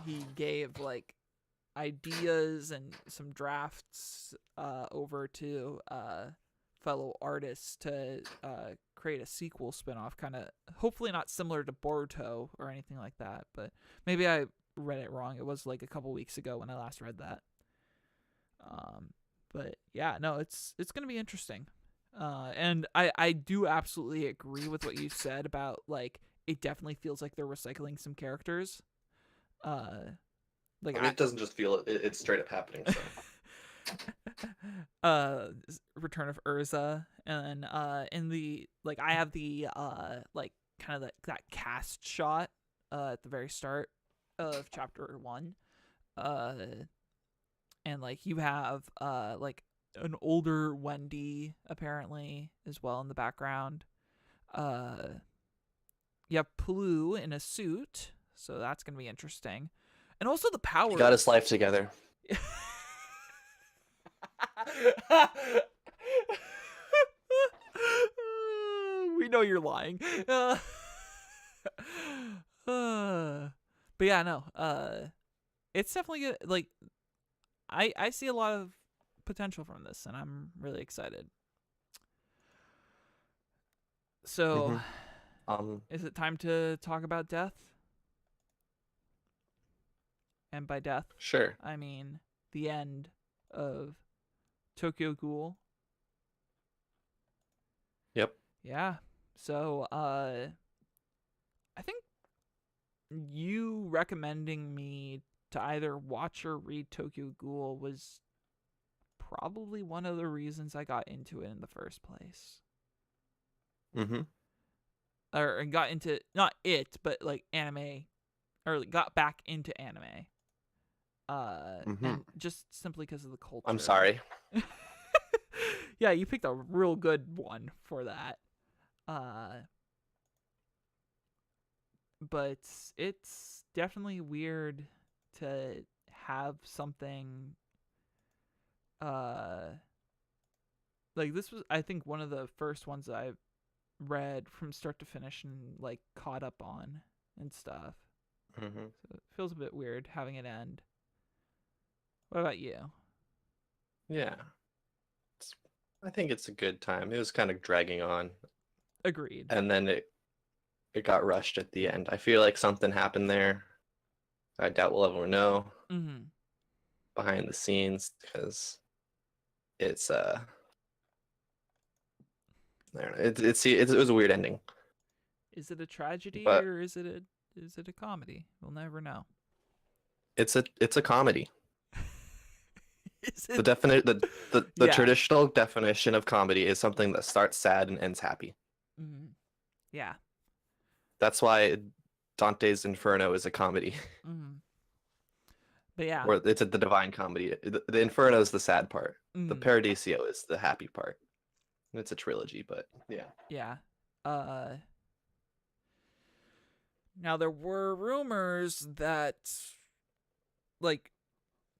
he gave like ideas and some drafts over to fellow artists to create a sequel spinoff, kind of hopefully not similar to Boruto or anything like that, but maybe I read it wrong. It was like a couple weeks ago when I last read that. But yeah, no, it's gonna be interesting. And I do absolutely agree with what you said about like it definitely feels like they're recycling some characters. Like it doesn't just feel it's straight up happening. So. Return of Urza, and in the like I have the like kind of that cast shot at the very start of chapter 1, and like you have like an older Wendy apparently as well in the background. You have Plu in a suit, so that's gonna be interesting, and also the power. He got his life together. We know you're lying. But yeah, no. It's definitely good. Like, I see a lot of potential from this, and I'm really excited. So, is it time to talk about death? And by death, sure, I mean the end of Tokyo Ghoul. Yep. Yeah. So, I think you recommending me to either watch or read Tokyo Ghoul was probably one of the reasons I got into it in the first place. Mm-hmm. Or got into, not it, but like anime, or got back into anime. And just simply because of the culture. I'm sorry. Yeah, you picked a real good one for that. But it's definitely weird to have something like this was, I think, one of the first ones that I read from start to finish and like caught up on and stuff. So it feels a bit weird having it end. What about you? Yeah. I think it's a good time. It was kind of dragging on. Agreed. And then it got rushed at the end. I feel like something happened there. I doubt we'll ever know behind the scenes, because it's I don't know. It was a weird ending. Is it a tragedy or is it a comedy? We'll never know. It's a comedy. Is it? The traditional definition of comedy is something that starts sad and ends happy. Yeah. That's why Dante's Inferno is a comedy. But yeah. Or it's the Divine Comedy. The Inferno is the sad part. The Paradiso is the happy part. It's a trilogy, but yeah. Yeah. Now there were rumors that like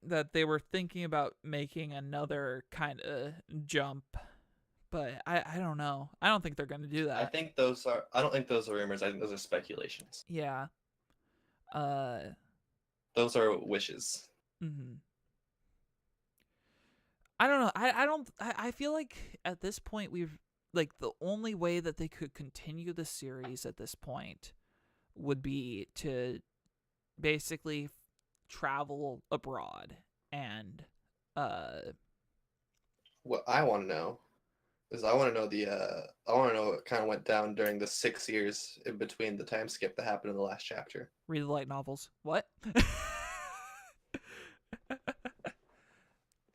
that they were thinking about making another kind of jump, but I don't know. I don't think they're going to do that. I don't think those are rumors. I think those are speculations. Yeah. Those are wishes. I don't know. I feel like at this point we've like the only way that they could continue the series at this point would be to basically travel abroad and what I want to know is I want to know what kind of went down during the 6 years in between the time skip that happened in the last chapter. Read the light novels. What?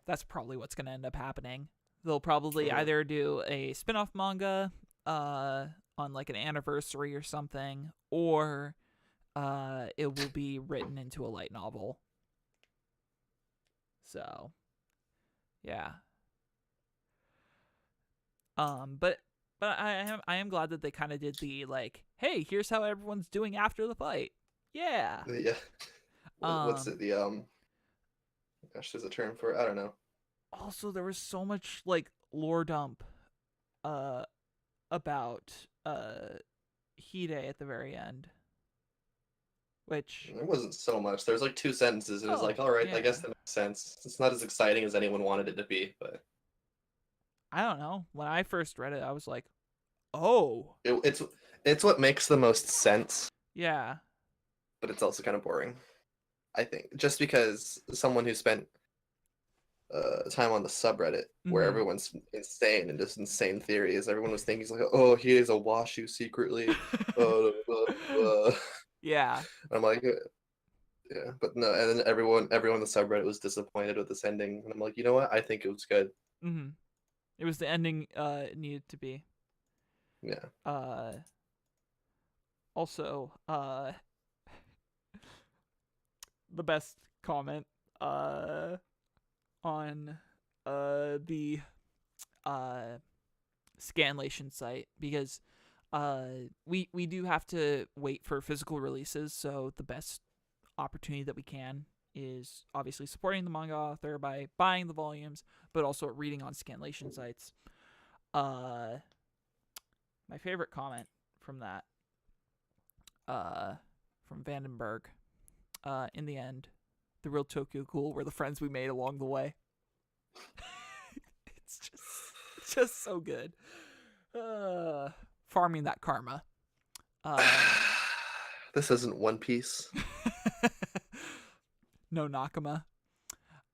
That's probably what's going to end up happening. They'll probably either do a spin-off manga on like an anniversary or something, or it will be written into a light novel. So, yeah. But I am glad that they kind of did the like, hey, here's how everyone's doing after the fight. Yeah. Yeah. What's it? gosh, there's a term for it. I don't know. Also, there was so much like lore dump about Hide at the very end. Which it wasn't so much. There's like 2 sentences, and it's like, all right, I guess that makes sense. It's not as exciting as anyone wanted it to be, but I don't know. When I first read it, I was like, "Oh, it's what makes the most sense." Yeah. But it's also kind of boring, I think, just because someone who spent time on the subreddit where everyone's insane and just insane theories. Everyone was thinking, like, oh, he is a washu secretly. Yeah. I'm like, yeah, but no. And then everyone on the subreddit was disappointed with this ending, and I'm like, you know what? I think it was good. It was the ending it needed to be. Yeah. Also, the best comment on the Scanlation site, because we do have to wait for physical releases, so the best opportunity that we can is obviously supporting the manga author by buying the volumes, but also reading on Scanlation sites. My favorite comment from that, from Vandenberg, in the end, the real Tokyo Ghoul were the friends we made along the way. It's just so good. Farming that karma. This isn't One Piece. No Nakama.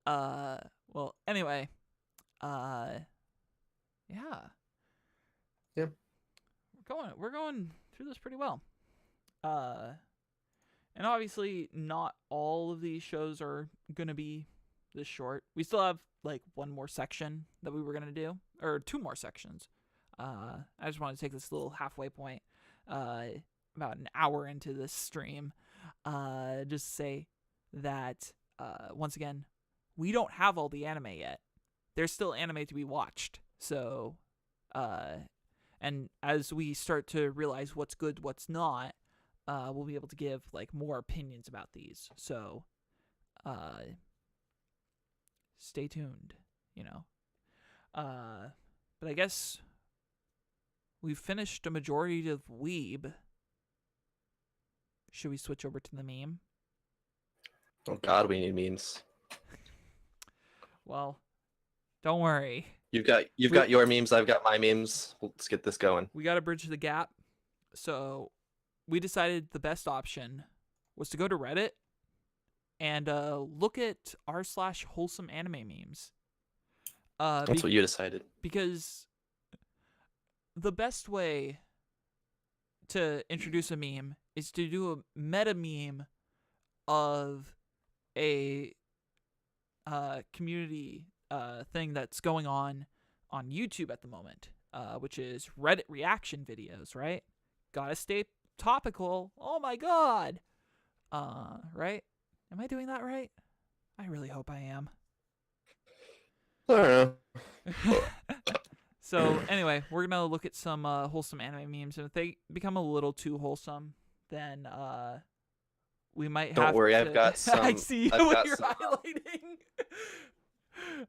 Well, anyway. Yeah. Yep. We're going through this pretty well. And obviously not all of these shows are gonna be this short. We still have like one more section that we were gonna do, or 2 more sections. I just want to take this little halfway point, about an hour into this stream, just say that once again, we don't have all the anime yet. There's still anime to be watched. So, and as we start to realize what's good, what's not, we'll be able to give like more opinions about these. So, stay tuned, you know. But I guess we've finished a majority of Weeb. Should we switch over to the meme? Oh God, we need memes. Well, don't worry. You've got your memes, I've got my memes. Let's get this going. We got to bridge the gap. So we decided the best option was to go to Reddit and look at r/wholesome anime memes. That's what you decided. Because the best way to introduce a meme is to do a meta meme of a community thing that's going on YouTube at the moment, which is Reddit reaction videos, right? Gotta stay topical. Oh my god. Right? Am I doing that right? I really hope I am. I don't know. So anyway, we're gonna look at some wholesome anime memes, and if they become a little too wholesome, then we might have. Don't worry, I've got some. I see what you're highlighting.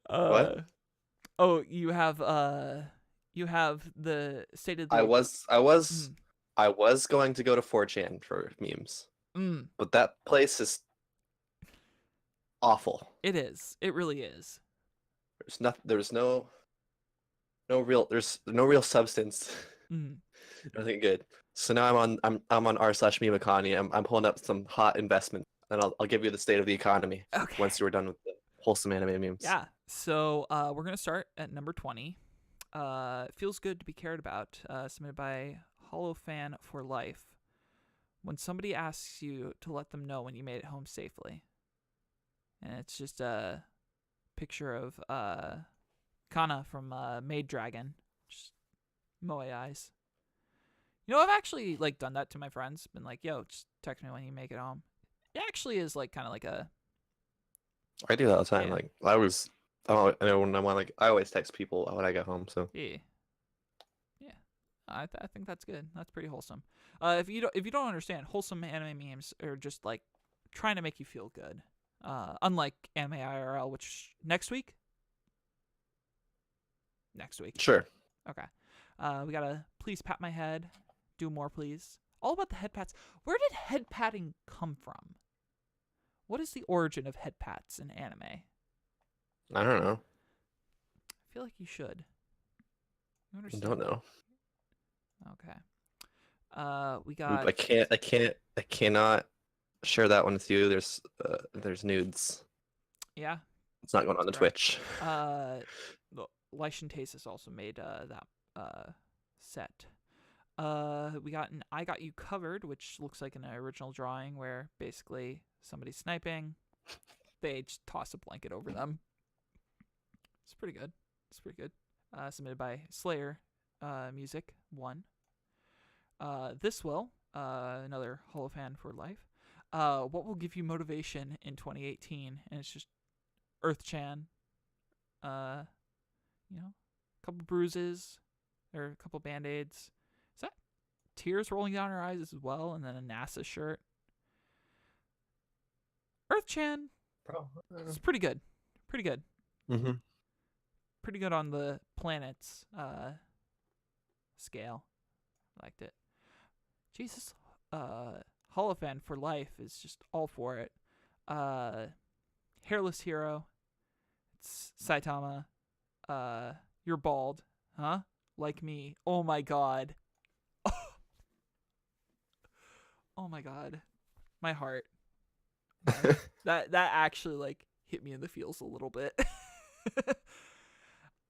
What? Oh, you have the state of the. I was going to go to 4chan for memes, but that place is awful. It is. It really is. There's no real substance. Nothing good. So now I'm on r/meme economy. I'm pulling up some hot investment, and I'll give you the state of the economy once you're done with the wholesome anime memes. Yeah. So we're gonna start at number 20. Feels good to be cared about. Submitted by Hollow Fan for Life. When somebody asks you to let them know when you made it home safely, and it's just a picture of Kana from Maid Dragon, just moe eyes. You know, I've actually like done that to my friends. Been like, "Yo, just text me when you make it home." It actually is like kind of like a. I do that all the time. Yeah. Like I always text people when I get home. So yeah. I think that's good. That's pretty wholesome. If you don't understand, wholesome anime memes are just like trying to make you feel good. Unlike Anime IRL, which next week. Sure. Okay. We gotta please pat my head. Do more, please. All about the head pats. Where did head patting come from? What is the origin of head pats in anime? I don't know. I feel like you should. You I understand? don't know. Okay. We got. I cannot share that one with you. There's nudes. Yeah. It's not going on the Twitch. Lycian Tasis also made that set. We got an I Got You Covered, which looks like an original drawing where basically somebody's sniping. They just toss a blanket over them. It's pretty good. Submitted by Slayer Music 1. This will, another Holofan for life. What will give you motivation in 2018? And it's just Earth-chan. A couple bruises or a couple band-aids. Is that tears rolling down her eyes as well? And then a NASA shirt. Earth-chan. It's pretty good. Mm-hmm. Pretty good on the planet's scale. Liked it. Jesus. Holofan for life is just all for it. Hairless Hero. It's Saitama. You're bald. Huh? Like me. Oh my god. Oh my god. My heart. that actually like hit me in the feels a little bit.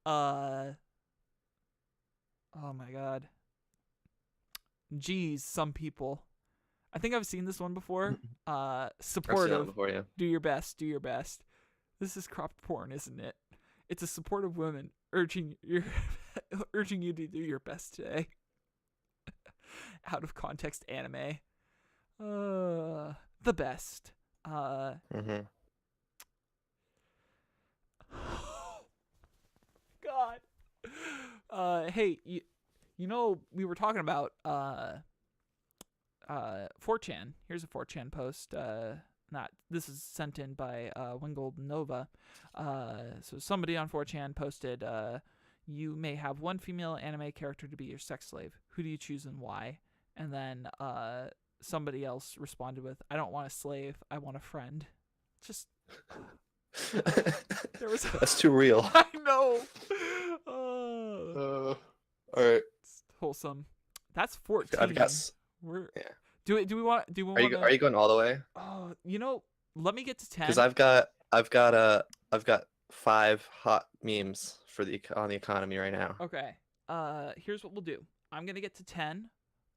Oh my god. Geez, some people. I think I've seen this one before. Supportive. I've seen that before, yeah. Do your best. This is cropped porn, isn't it? It's a supportive woman urging you to do your best today. Out of context anime. The best. Mm-hmm. God. Hey, you know we were talking about 4chan. Here's a 4chan post. This is sent in by Wingold Nova. So somebody on 4chan posted, you may have one female anime character to be your sex slave. Who do you choose and why? And then somebody else responded with, I don't want a slave, I want a friend. Just That's too real. I know. All right. It's wholesome. That's 14. I guess. Do we want? Are you going all the way? Oh, let me get to 10. Because I've got 5 hot memes on the economy right now. Okay. Here's what we'll do. I'm gonna get to 10.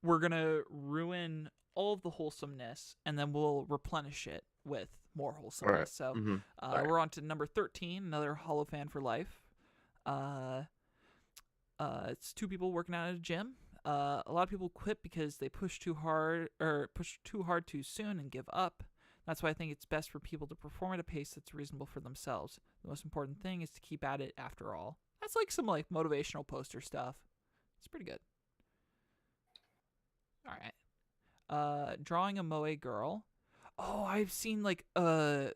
We're gonna ruin all of the wholesomeness, and then we'll replenish it with more wholesomeness. Right. So, Mm-hmm. we're on to number 13. Another Holofan for life. It's 2 people working out at a gym. A lot of people quit because they push too hard too soon and give up. That's why I think it's best for people to perform at a pace that's reasonable for themselves. The most important thing is to keep at it after all. That's like some like motivational poster stuff. It's pretty good. All right. Drawing a moe girl. Oh, I've seen this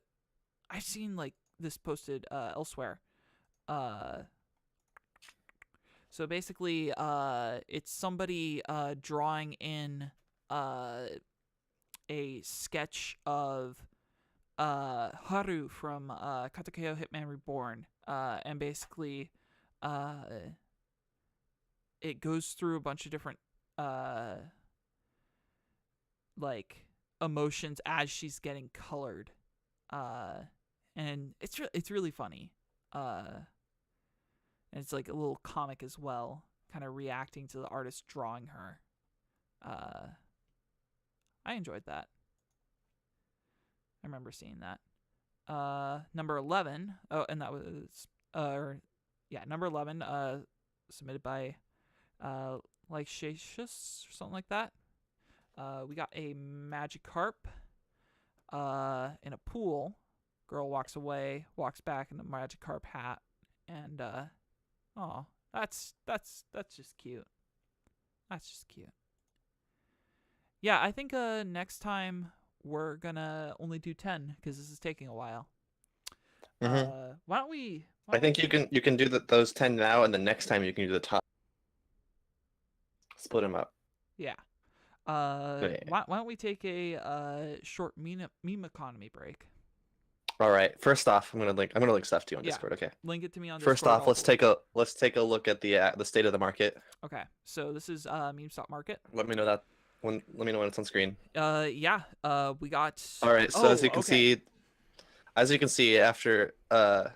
posted elsewhere. So basically, it's somebody drawing in a sketch of Haru from Katakeo Hitman Reborn, and basically, it goes through a bunch of different like emotions as she's getting colored, and it's really funny. And it's like a little comic as well, kind of reacting to the artist drawing her. I enjoyed that. I remember seeing that. Number 11. Oh, and that was number 11. Submitted by Lycius or something like that. We got a Magikarp in a pool. Girl walks away, walks back in the Magikarp hat, and oh, that's just cute. That's just cute. Yeah, I think next time we're gonna only do 10 because this is taking a while. Mm-hmm. Why don't we? I think you can do those 10 now, and the next time you can do the top. Split them up. Yeah. Yeah. Why don't we take a short meme economy break? All right. First off, I'm gonna link stuff to you on Discord. Okay. Link it to me on First Discord. off, let's take a look at the state of the market. Okay. So this is meme stock market. Let me know when it's on screen. Yeah. We got. All right. So as you can see, after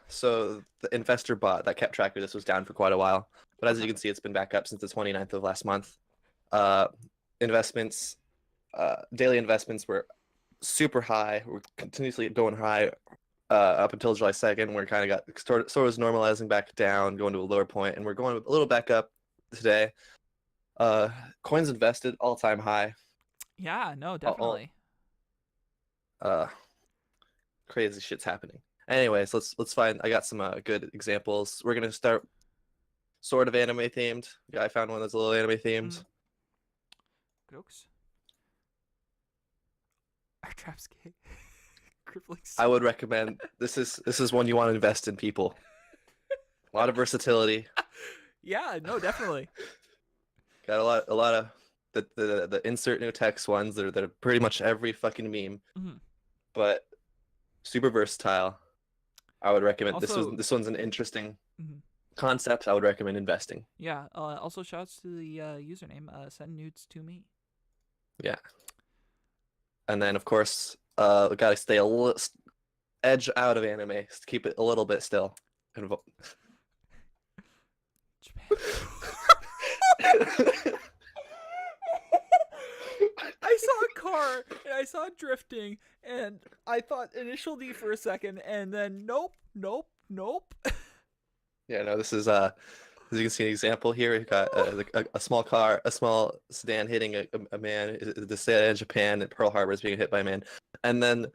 so the investor bot that kept track of this was down for quite a while, but as you can see, it's been back up since the 29th of last month. Investments, daily investments were super high. We're continuously going high up until July 2nd. We're kind of got sort of normalizing back down, going to a lower point, and we're going a little back up today. Coins invested all-time high. Yeah, no, definitely. Crazy shit's happening. Anyways, let's find. I got some good examples. We're gonna start sort of anime themed. Yeah, I found one that's a little anime themed. Jokes. Our trap's gay. Crippling. I would recommend this is one you want to invest in, people. A lot of versatility. Yeah, no, definitely. Got a lot of the insert new text ones that are pretty much every fucking meme, but super versatile. I would recommend also, this one's an interesting concept. I would recommend investing. Yeah. Also, shouts to the username. Send nudes to me. Yeah. And then of course, we gotta stay a little edge out of anime to keep it a little bit still. I saw a car and I saw it drifting and I thought initial D for a second and then nope. Yeah, no, this is as you can see an example here. We've got a small car, a small sedan hitting a man. The state of Japan and Pearl Harbor is being hit by a man, and then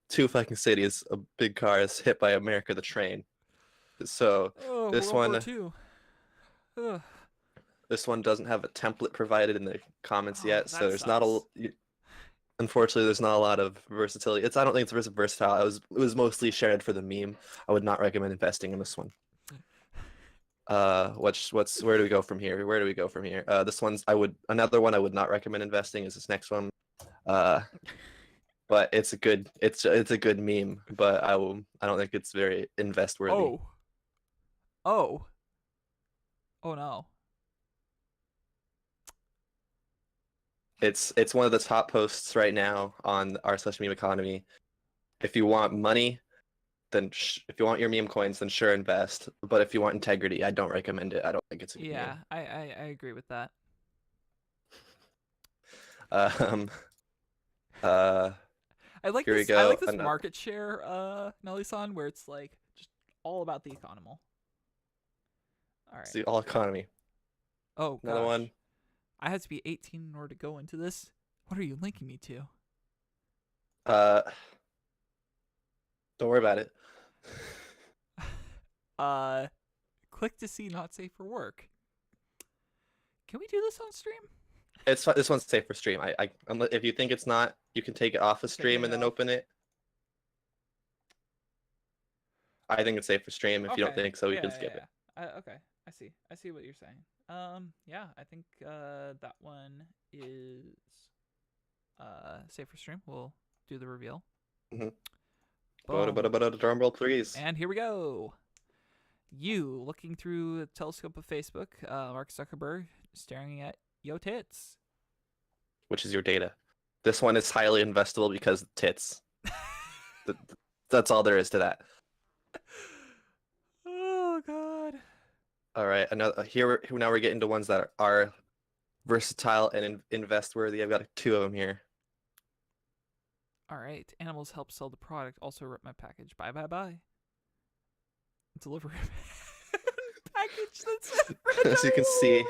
two fucking cities, a big car is hit by America the train. So this one. This one doesn't have a template provided in the comments yet, so there's not unfortunately there's not a lot of versatility. I don't think it's versatile. It was mostly shared for the meme. I would not recommend investing in this one. Where do we go from here? This one's another one I would not recommend investing is this next one. But it's a good meme, but I don't think it's very invest worthy. Oh no. It's one of the top posts right now on r/meme economy. If you want money, then if you want your meme coins, then sure, invest. But if you want integrity, I don't recommend it. I don't think it's a good meme. I agree with that. I like this. I like this market share, Nellie-san, where it's like just all about the economy. All right. See, all economy. Oh, another one. I had to be 18 in order to go into this. What are you linking me to? Don't worry about it. Click to see not safe for work. Can we do this on stream? This one's safe for stream. If you think it's not, you can take it off of stream and then open it. I think it's safe for stream. If you don't think so, you can skip it. Okay, I see what you're saying. Yeah, I think that one is safe for stream. We'll do the reveal. Drum roll, please. And here we go. You looking through the telescope of Facebook, Mark Zuckerberg staring at yo tits. Which is your data. This one is highly investable because tits. That's all there is to that. Oh God. All right, now we're getting to ones that are versatile and invest worthy. I've got two of them here. All right, animals help sell the product. Also rip my package. Bye. Delivery package. That's as you can see,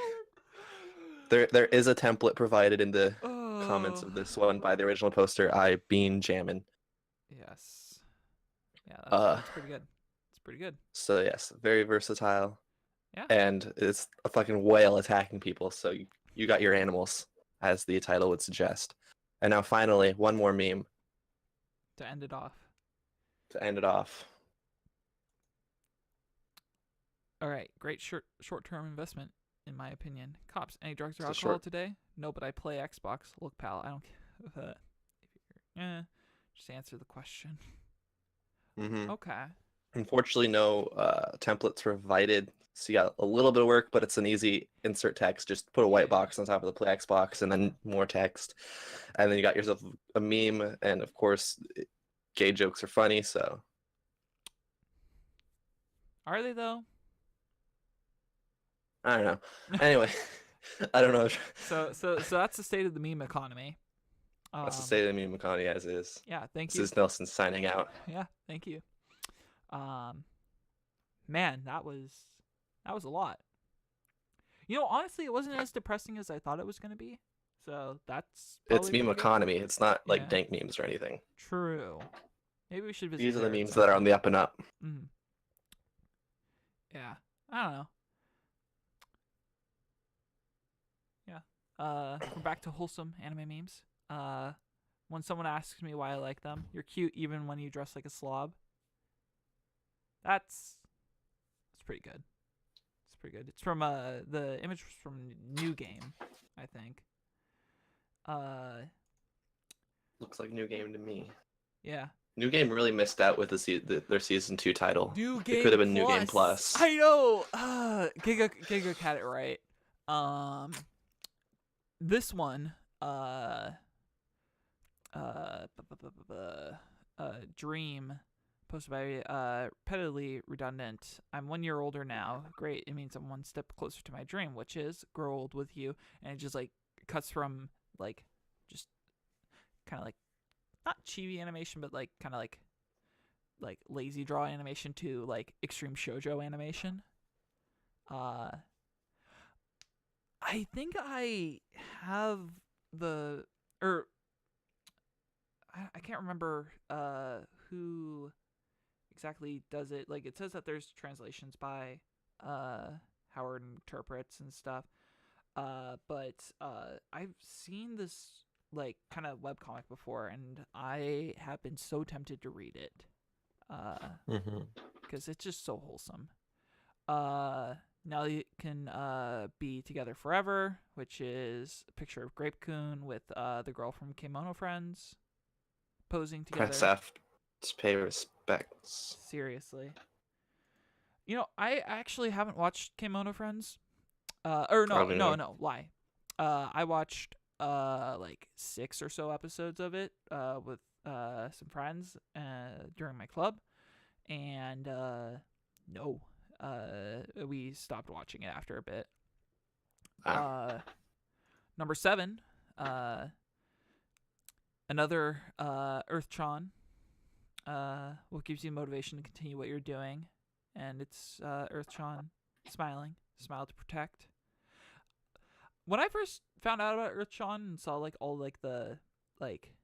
there is a template provided in the comments of this one by the original poster. I been jamming. Yes. Yeah, that's pretty good. It's pretty good. So yes, very versatile. Yeah. And it's a fucking whale attacking people. So you got your animals, as the title would suggest. And now finally, one more meme. to end it off. All right, great short-term investment, in my opinion. Cops, any drugs or alcohol today? No, but I play Xbox. Look, pal, I don't care. Just answer the question. Mm-hmm. Okay. Unfortunately, no templates provided. So you got a little bit of work, but it's an easy insert text. Just put a white box on top of the play Xbox and then more text. And then you got yourself a meme. And of course, gay jokes are funny, so. Are they, though? I don't know. Anyway, I don't know. So that's the state of the meme economy. That's the state of the meme economy as is. Yeah, thank you. This is Nelson signing out. Yeah, thank you. Man, that was a lot. Honestly, it wasn't as depressing as I thought it was going to be. So that's it's meme economy. It's not like dank memes or anything. True. Maybe we should visit. These are the memes that are on the up and up. Mm. Yeah, I don't know. Yeah. We're back to wholesome anime memes. When someone asks me why I like them, you're cute even when you dress like a slob. That's pretty good. It's pretty good. It's from the image was from New Game, I think. Looks like New Game to me. Yeah. New Game really missed out with their season 2 title. New Game. It could have been New Game Plus. I know. Giga had it right. This one, Dream, posted by Repetitively Redundant. I'm 1 year older now. Great. It means I'm one step closer to my dream, which is grow old with you. And it just like cuts from like just kind of like not chibi animation, but like kind of like lazy draw animation to like extreme shoujo animation. I think I have I can't remember who exactly does it. Like it says that there's translations by Howard Interprets and stuff. But I've seen this like kind of webcomic before, and I have been so tempted to read it. Because it's just so wholesome. Now you can be together forever, which is a picture of Grape-kun with the girl from Kemono Friends posing together. Let's pay respects. Seriously. I actually haven't watched Kemono Friends. Lie. I watched like 6 or so episodes of it with some friends during my club, and no. We stopped watching it after a bit. Number 7, another Earth-chan. What gives you motivation to continue what you're doing? And it's Earth-chan smiling, smile to protect. When I first found out about Earth-chan and saw like all like the like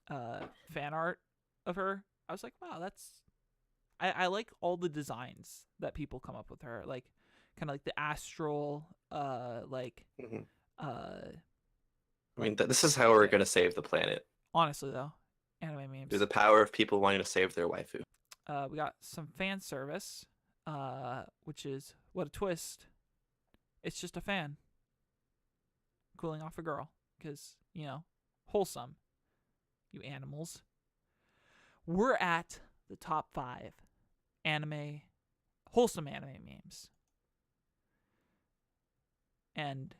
fan art of her, I was like, wow, that's. I like all the designs that people come up with her, like kind of like the astral, like. I mean, this is how we're gonna save the planet. Honestly, though, anime memes. Through the power of people wanting to save their waifu. We got some fan service, which is what a twist. It's just a fan cooling off a girl, because wholesome. You animals. We're at the top 5 wholesome anime memes. And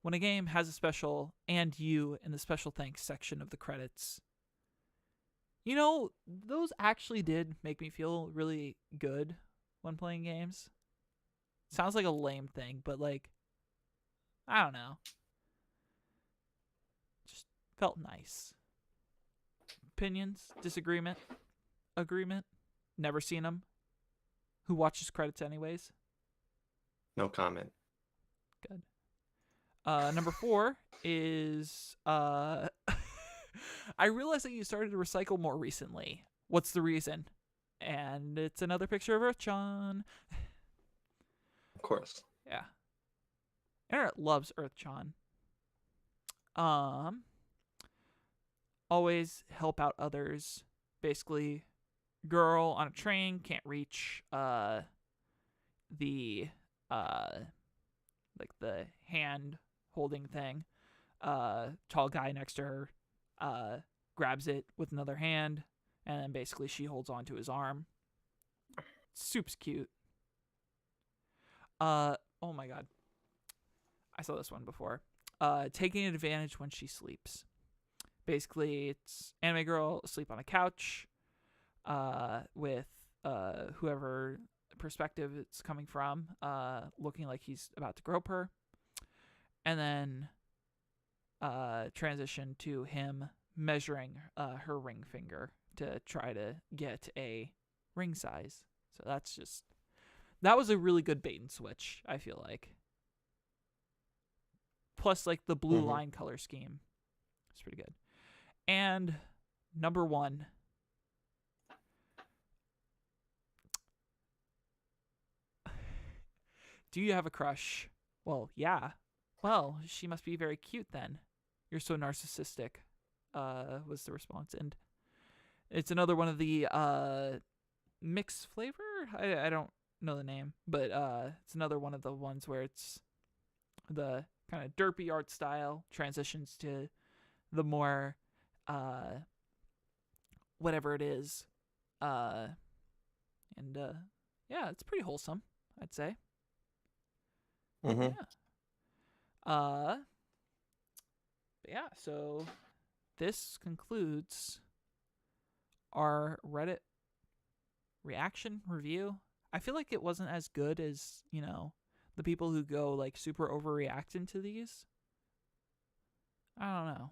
when a game has a special "and you" in the special thanks section of the credits, those actually did make me feel really good when playing games. Sounds like a lame thing, but like, I don't know. Just felt nice. Opinions, disagreement, agreement. Never seen them. Who watches credits anyways? No comment. Good. Number 4 is I realized that you started to recycle more recently. What's the reason? And it's another picture of Earth-chan. Of course. Yeah. Internet loves Earth-chan. always help out others. Basically, girl on a train can't reach the like the hand holding thing. Tall guy next to her grabs it with another hand, and then basically she holds onto his arm. Soup's cute. Oh my god, I saw this one before. Taking advantage when she sleeps. Basically, it's anime girl asleep on a couch with whoever perspective it's coming from, looking like he's about to grope her. And then transition to him measuring her ring finger to try to get a ring size. So that was a really good bait and switch, I feel like. Plus, like, the blue line color scheme. It's pretty good. And number 1. Do you have a crush? Well, yeah. Well, she must be very cute then. You're so narcissistic, was the response. And it's another one of the mixed flavor? I don't know the name, but it's another one of the ones where it's the kind of derpy art style transitions to the more whatever it is. Yeah, it's pretty wholesome, I'd say. Mm-hmm. Yeah. But yeah, so this concludes our Reddit reaction review. I feel like it wasn't as good as, the people who go like super overreact into these. I don't know.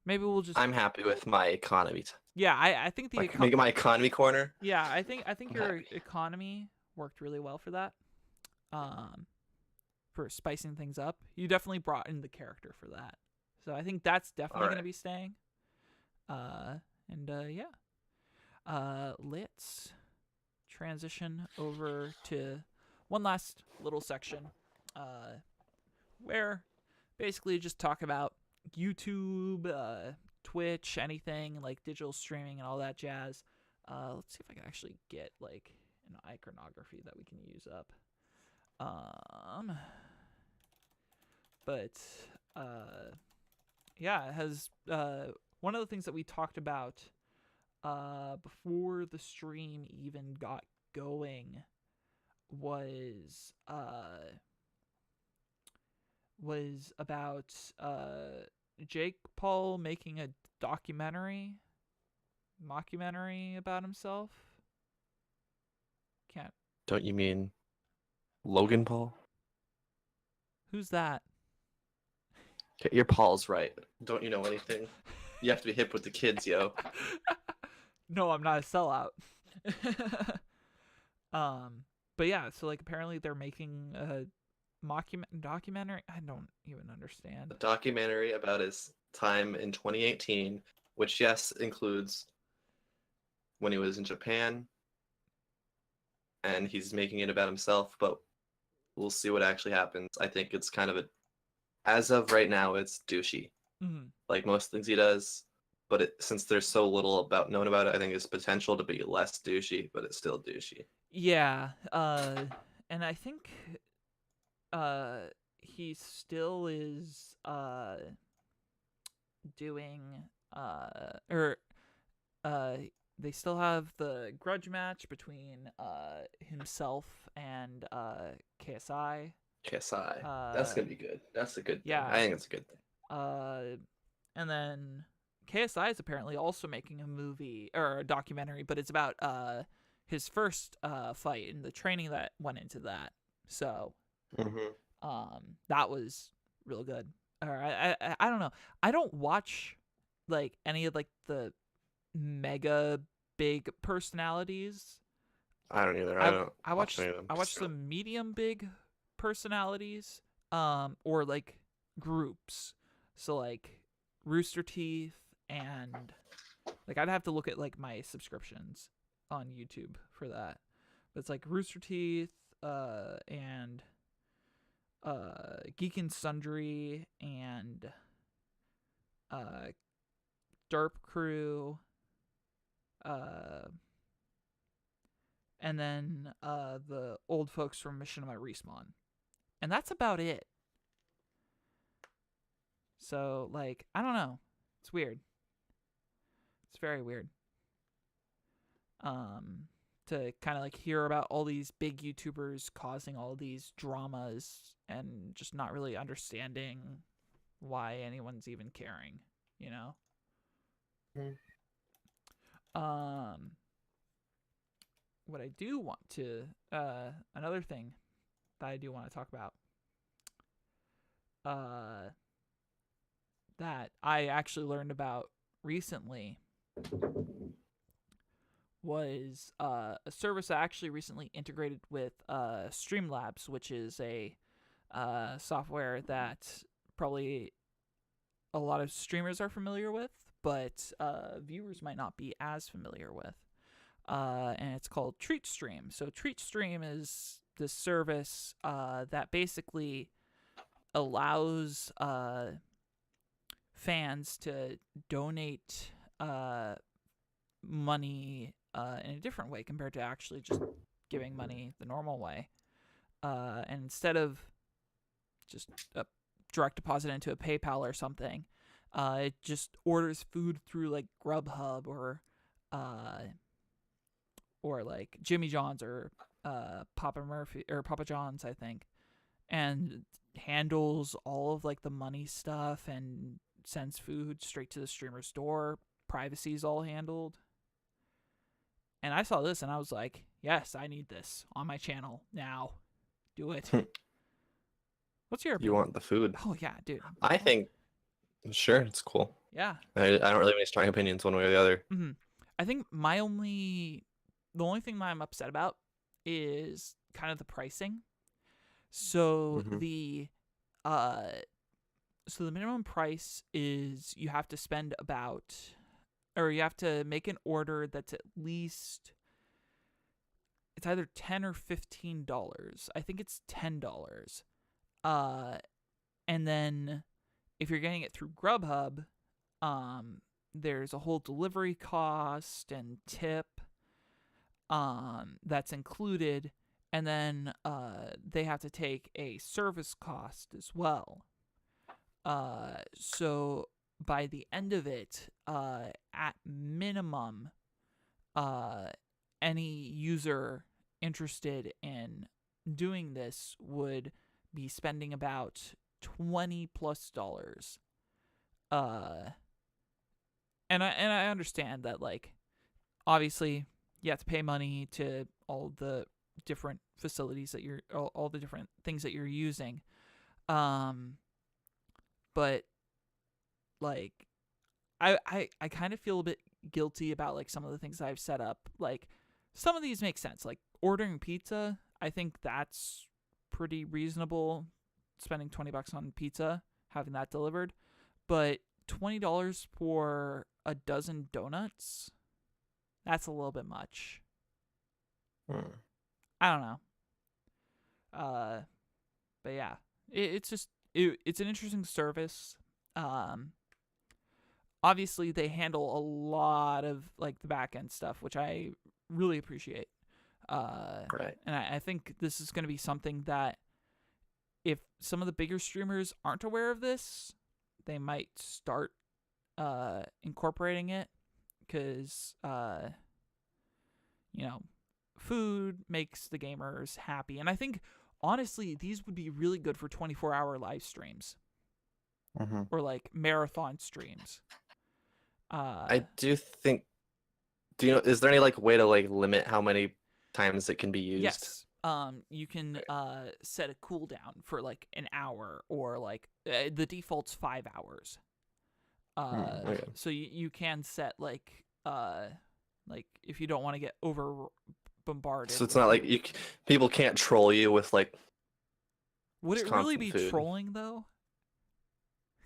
Maybe we'll just. I'm happy with my economy. Yeah, I think the make it my economy corner. Yeah, I think your economy worked really well for that. For spicing things up, you definitely brought in the character for that. So I think that's definitely going to be staying. Yeah. Let's transition over to one last little section, where basically just talk about YouTube, Twitch, anything like digital streaming and all that jazz. Let's see if I can actually get like an iconography that we can use up. Yeah, it has one of the things that we talked about before the stream even got going was about Jake Paul making a mockumentary about himself. Don't you mean Logan Paul? Who's that? Okay, your Paul's right. Don't you know anything? You have to be hip with the kids, yo. No, I'm not a sellout. But yeah, so like apparently they're making a documentary. I don't even understand. A documentary about his time in 2018, which yes includes when he was in Japan, and he's making it about himself. But we'll see what actually happens. I think it's kind of as of right now, it's douchey. Mm-hmm. Like most things he does. But since there's so little known about it, I think there's potential to be less douchey, but it's still douchey. Yeah, and I think he still is doing they still have the grudge match between himself and KSI. That's gonna be good. That's a good thing. Yeah. I think it's a good thing. And then KSI is apparently also making a movie or a documentary, but it's about his first fight and the training that went into that. So that was real good. Or I don't know. I don't watch like any of like the mega big personalities. I don't either. I watch any of them. I watch the medium big personalities, or like groups. So like Rooster Teeth, and like I'd have to look at like my subscriptions on YouTube for that. But it's like Rooster Teeth, and Geek and Sundry, and Derp Crew, and then the old folks from Machinima Respawn. And that's about it. So, like, I don't know. It's weird. It's very weird. To kind of like hear about all these big YouTubers causing all these dramas and just not really understanding why anyone's even caring, you know? What I do want to, another thing that I do want to talk about, that I actually learned about recently was a service I actually recently integrated with Streamlabs, which is a software that probably a lot of streamers are familiar with, but viewers might not be as familiar with. And it's called TreatStream. So TreatStream is this service that basically allows fans to donate money in a different way compared to actually just giving money the normal way. And instead of just a direct deposit into a PayPal or something, it just orders food through like Grubhub or like Jimmy John's or Papa John's, I think, and handles all of like the money stuff and sends food straight to the streamer's door. Privacy's all handled. And I saw this and I was like, yes, I need this on my channel now. Do it. What's your opinion? You want the food? Oh yeah, dude. I think, sure, it's cool. Yeah. I don't really have any strong opinions one way or the other. Mm-hmm. I think the only thing that I'm upset about is kind of the pricing. So the minimum price is you have to spend you have to make an order that's at least, it's either $10 or $15. I think it's $10. And then if you're getting it through Grubhub, there's a whole delivery cost and tip that's included, and then they have to take a service cost as well. So by the end of it, at minimum, any user interested in doing this would be spending about $20+. And I understand that, like, obviously you have to pay money to all the different facilities that all the different things that you're using. But like, I kind of feel a bit guilty about like some of the things I've set up. Like, some of these make sense. Like ordering pizza, I think that's pretty reasonable. Spending $20 on pizza, having that delivered, but $20 for a dozen donuts, that's a little bit much. I don't know. But yeah, it's an interesting service. Obviously they handle a lot of like the back end stuff, which I really appreciate. Right. And I think this is going to be something that if some of the bigger streamers aren't aware of this, they might start incorporating it, because food makes the gamers happy. And I think honestly these would be really good for 24-hour live streams or like marathon streams. I do think, is there any like way to like limit how many times it can be used? Yes. You can set a cooldown for like an hour, or like the default's 5 hours. Okay. So you can set like if you don't want to get over bombarded. So it's not like people can't troll you with like. Would it really be food. trolling though?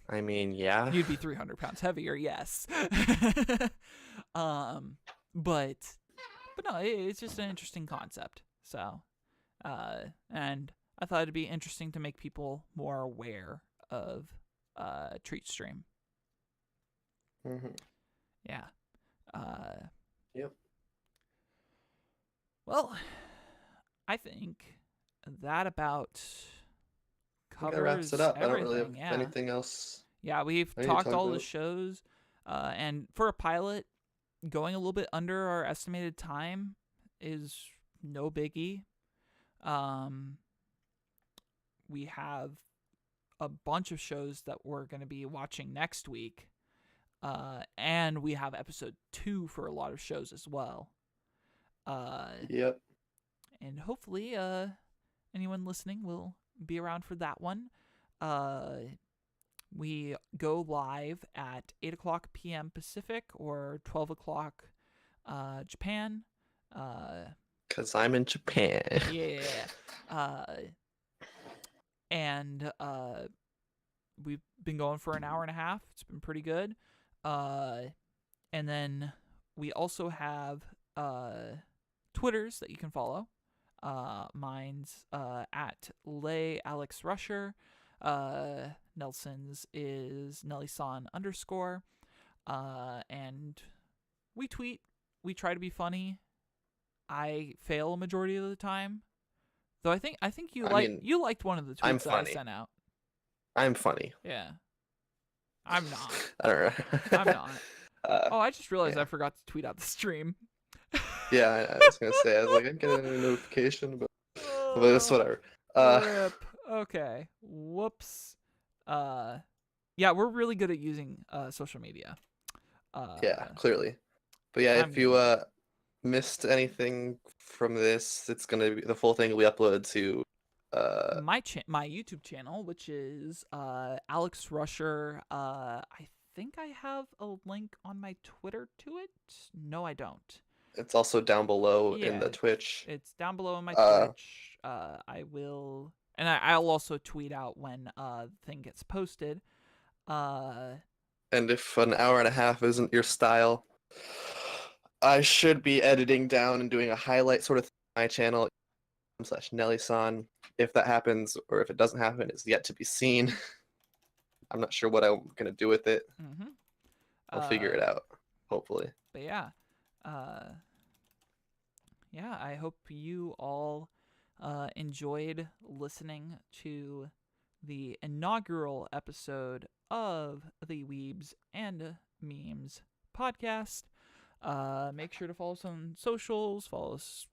I mean, yeah. You'd be 300 pounds heavier, yes. But no, it's just an interesting concept. So, and I thought it'd be interesting to make people more aware of TreatStream. Mm-hmm. Yeah. Yep. Well, I think that about I think that wraps it covers up. I don't really have everything. Yeah. anything else Yeah, we've I need to talked talk all the about. shows, and for a pilot, going a little bit under our estimated time is no biggie. Um, we have a bunch of shows that we're going to be watching next week, and we have episode 2 for a lot of shows as well. Yep. And hopefully, anyone listening will be around for that one. We go live at 8 o'clock p.m. Pacific or 12 o'clock Japan. Because I'm in Japan. Yeah. And we've been going for an hour and a half. It's been pretty good. And then we also have Twitters that you can follow. Mine's at Alex Rusher. Nelson's is Nellie-san _. And we tweet. We try to be funny. I fail a majority of the time. Though I think you you liked one of the tweets that I sent out. I'm funny. Yeah. I'm not. I don't know. I'm not. I just realized I forgot to tweet out the stream. Yeah, I was gonna say, I was like, I'm getting a notification, but it's whatever. Rip. Okay. Whoops. Yeah, we're really good at using social media. Yeah, clearly. But yeah, if you missed anything from this, it's gonna be the full thing will be uploaded to my YouTube channel, which is Alex Rusher. I think I have a link on my Twitter to it. No, I don't. It's also down below in the Twitch. It's down below in my Twitch. I will, and I'll also tweet out when the thing gets posted. And if an hour and a half isn't your style, I should be editing down and doing a highlight sort of thing on my channel /Nellie-san. If that happens or if it doesn't happen, it's yet to be seen. I'm not sure what I'm gonna do with it. Mm-hmm. I'll figure it out, hopefully. But yeah, I hope you all enjoyed listening to the inaugural episode of the Weebs and Memes Podcast. Make sure to follow us on socials, follow us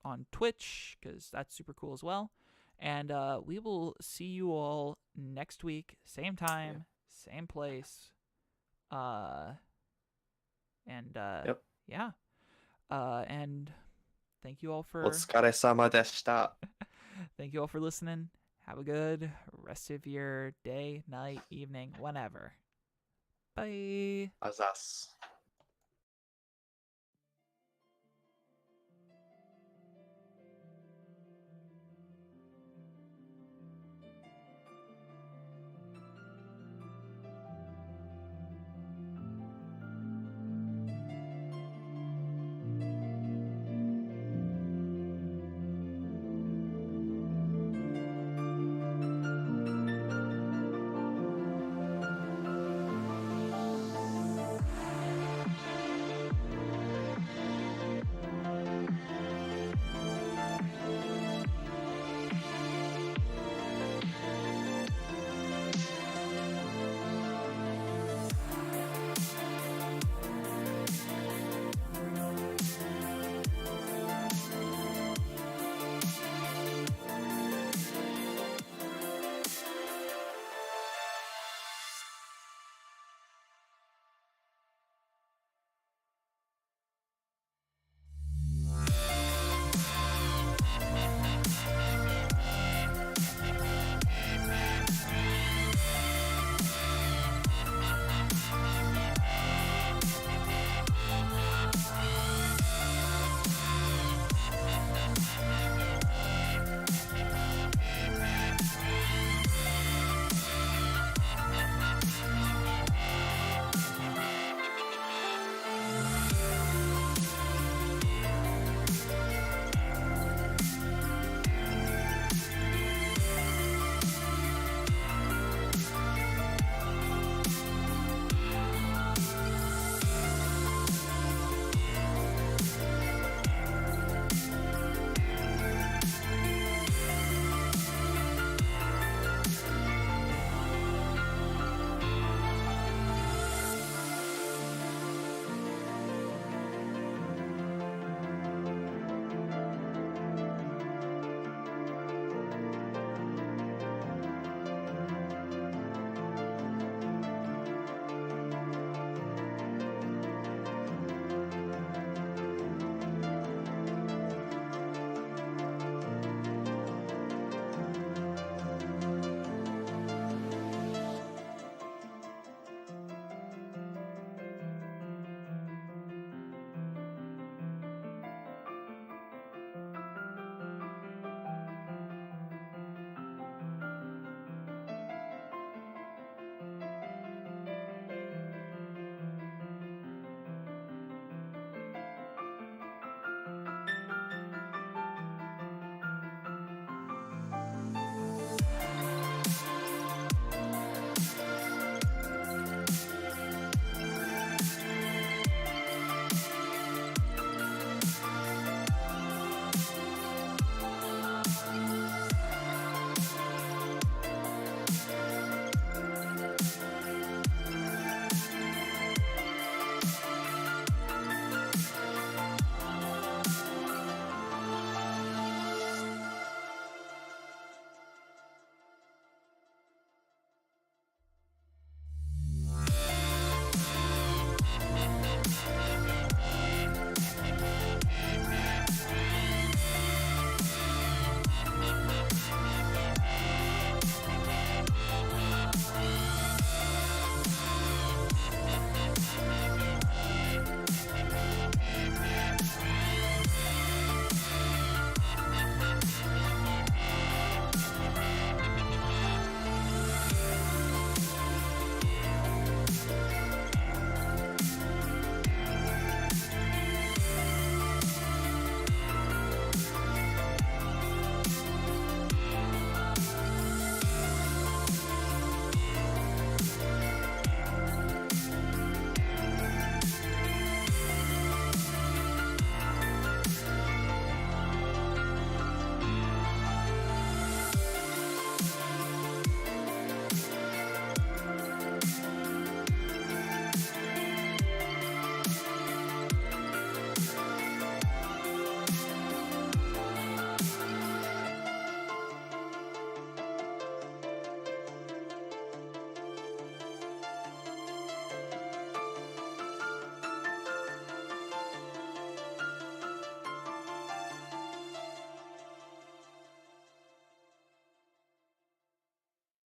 on Twitch, because that's super cool as well. And we will see you all next week, same time, same place. Yep. Yeah. And thank you all for... Otsukaresama deshita. Thank you all for listening. Have a good rest of your day, night, evening, whenever. Bye. Azas.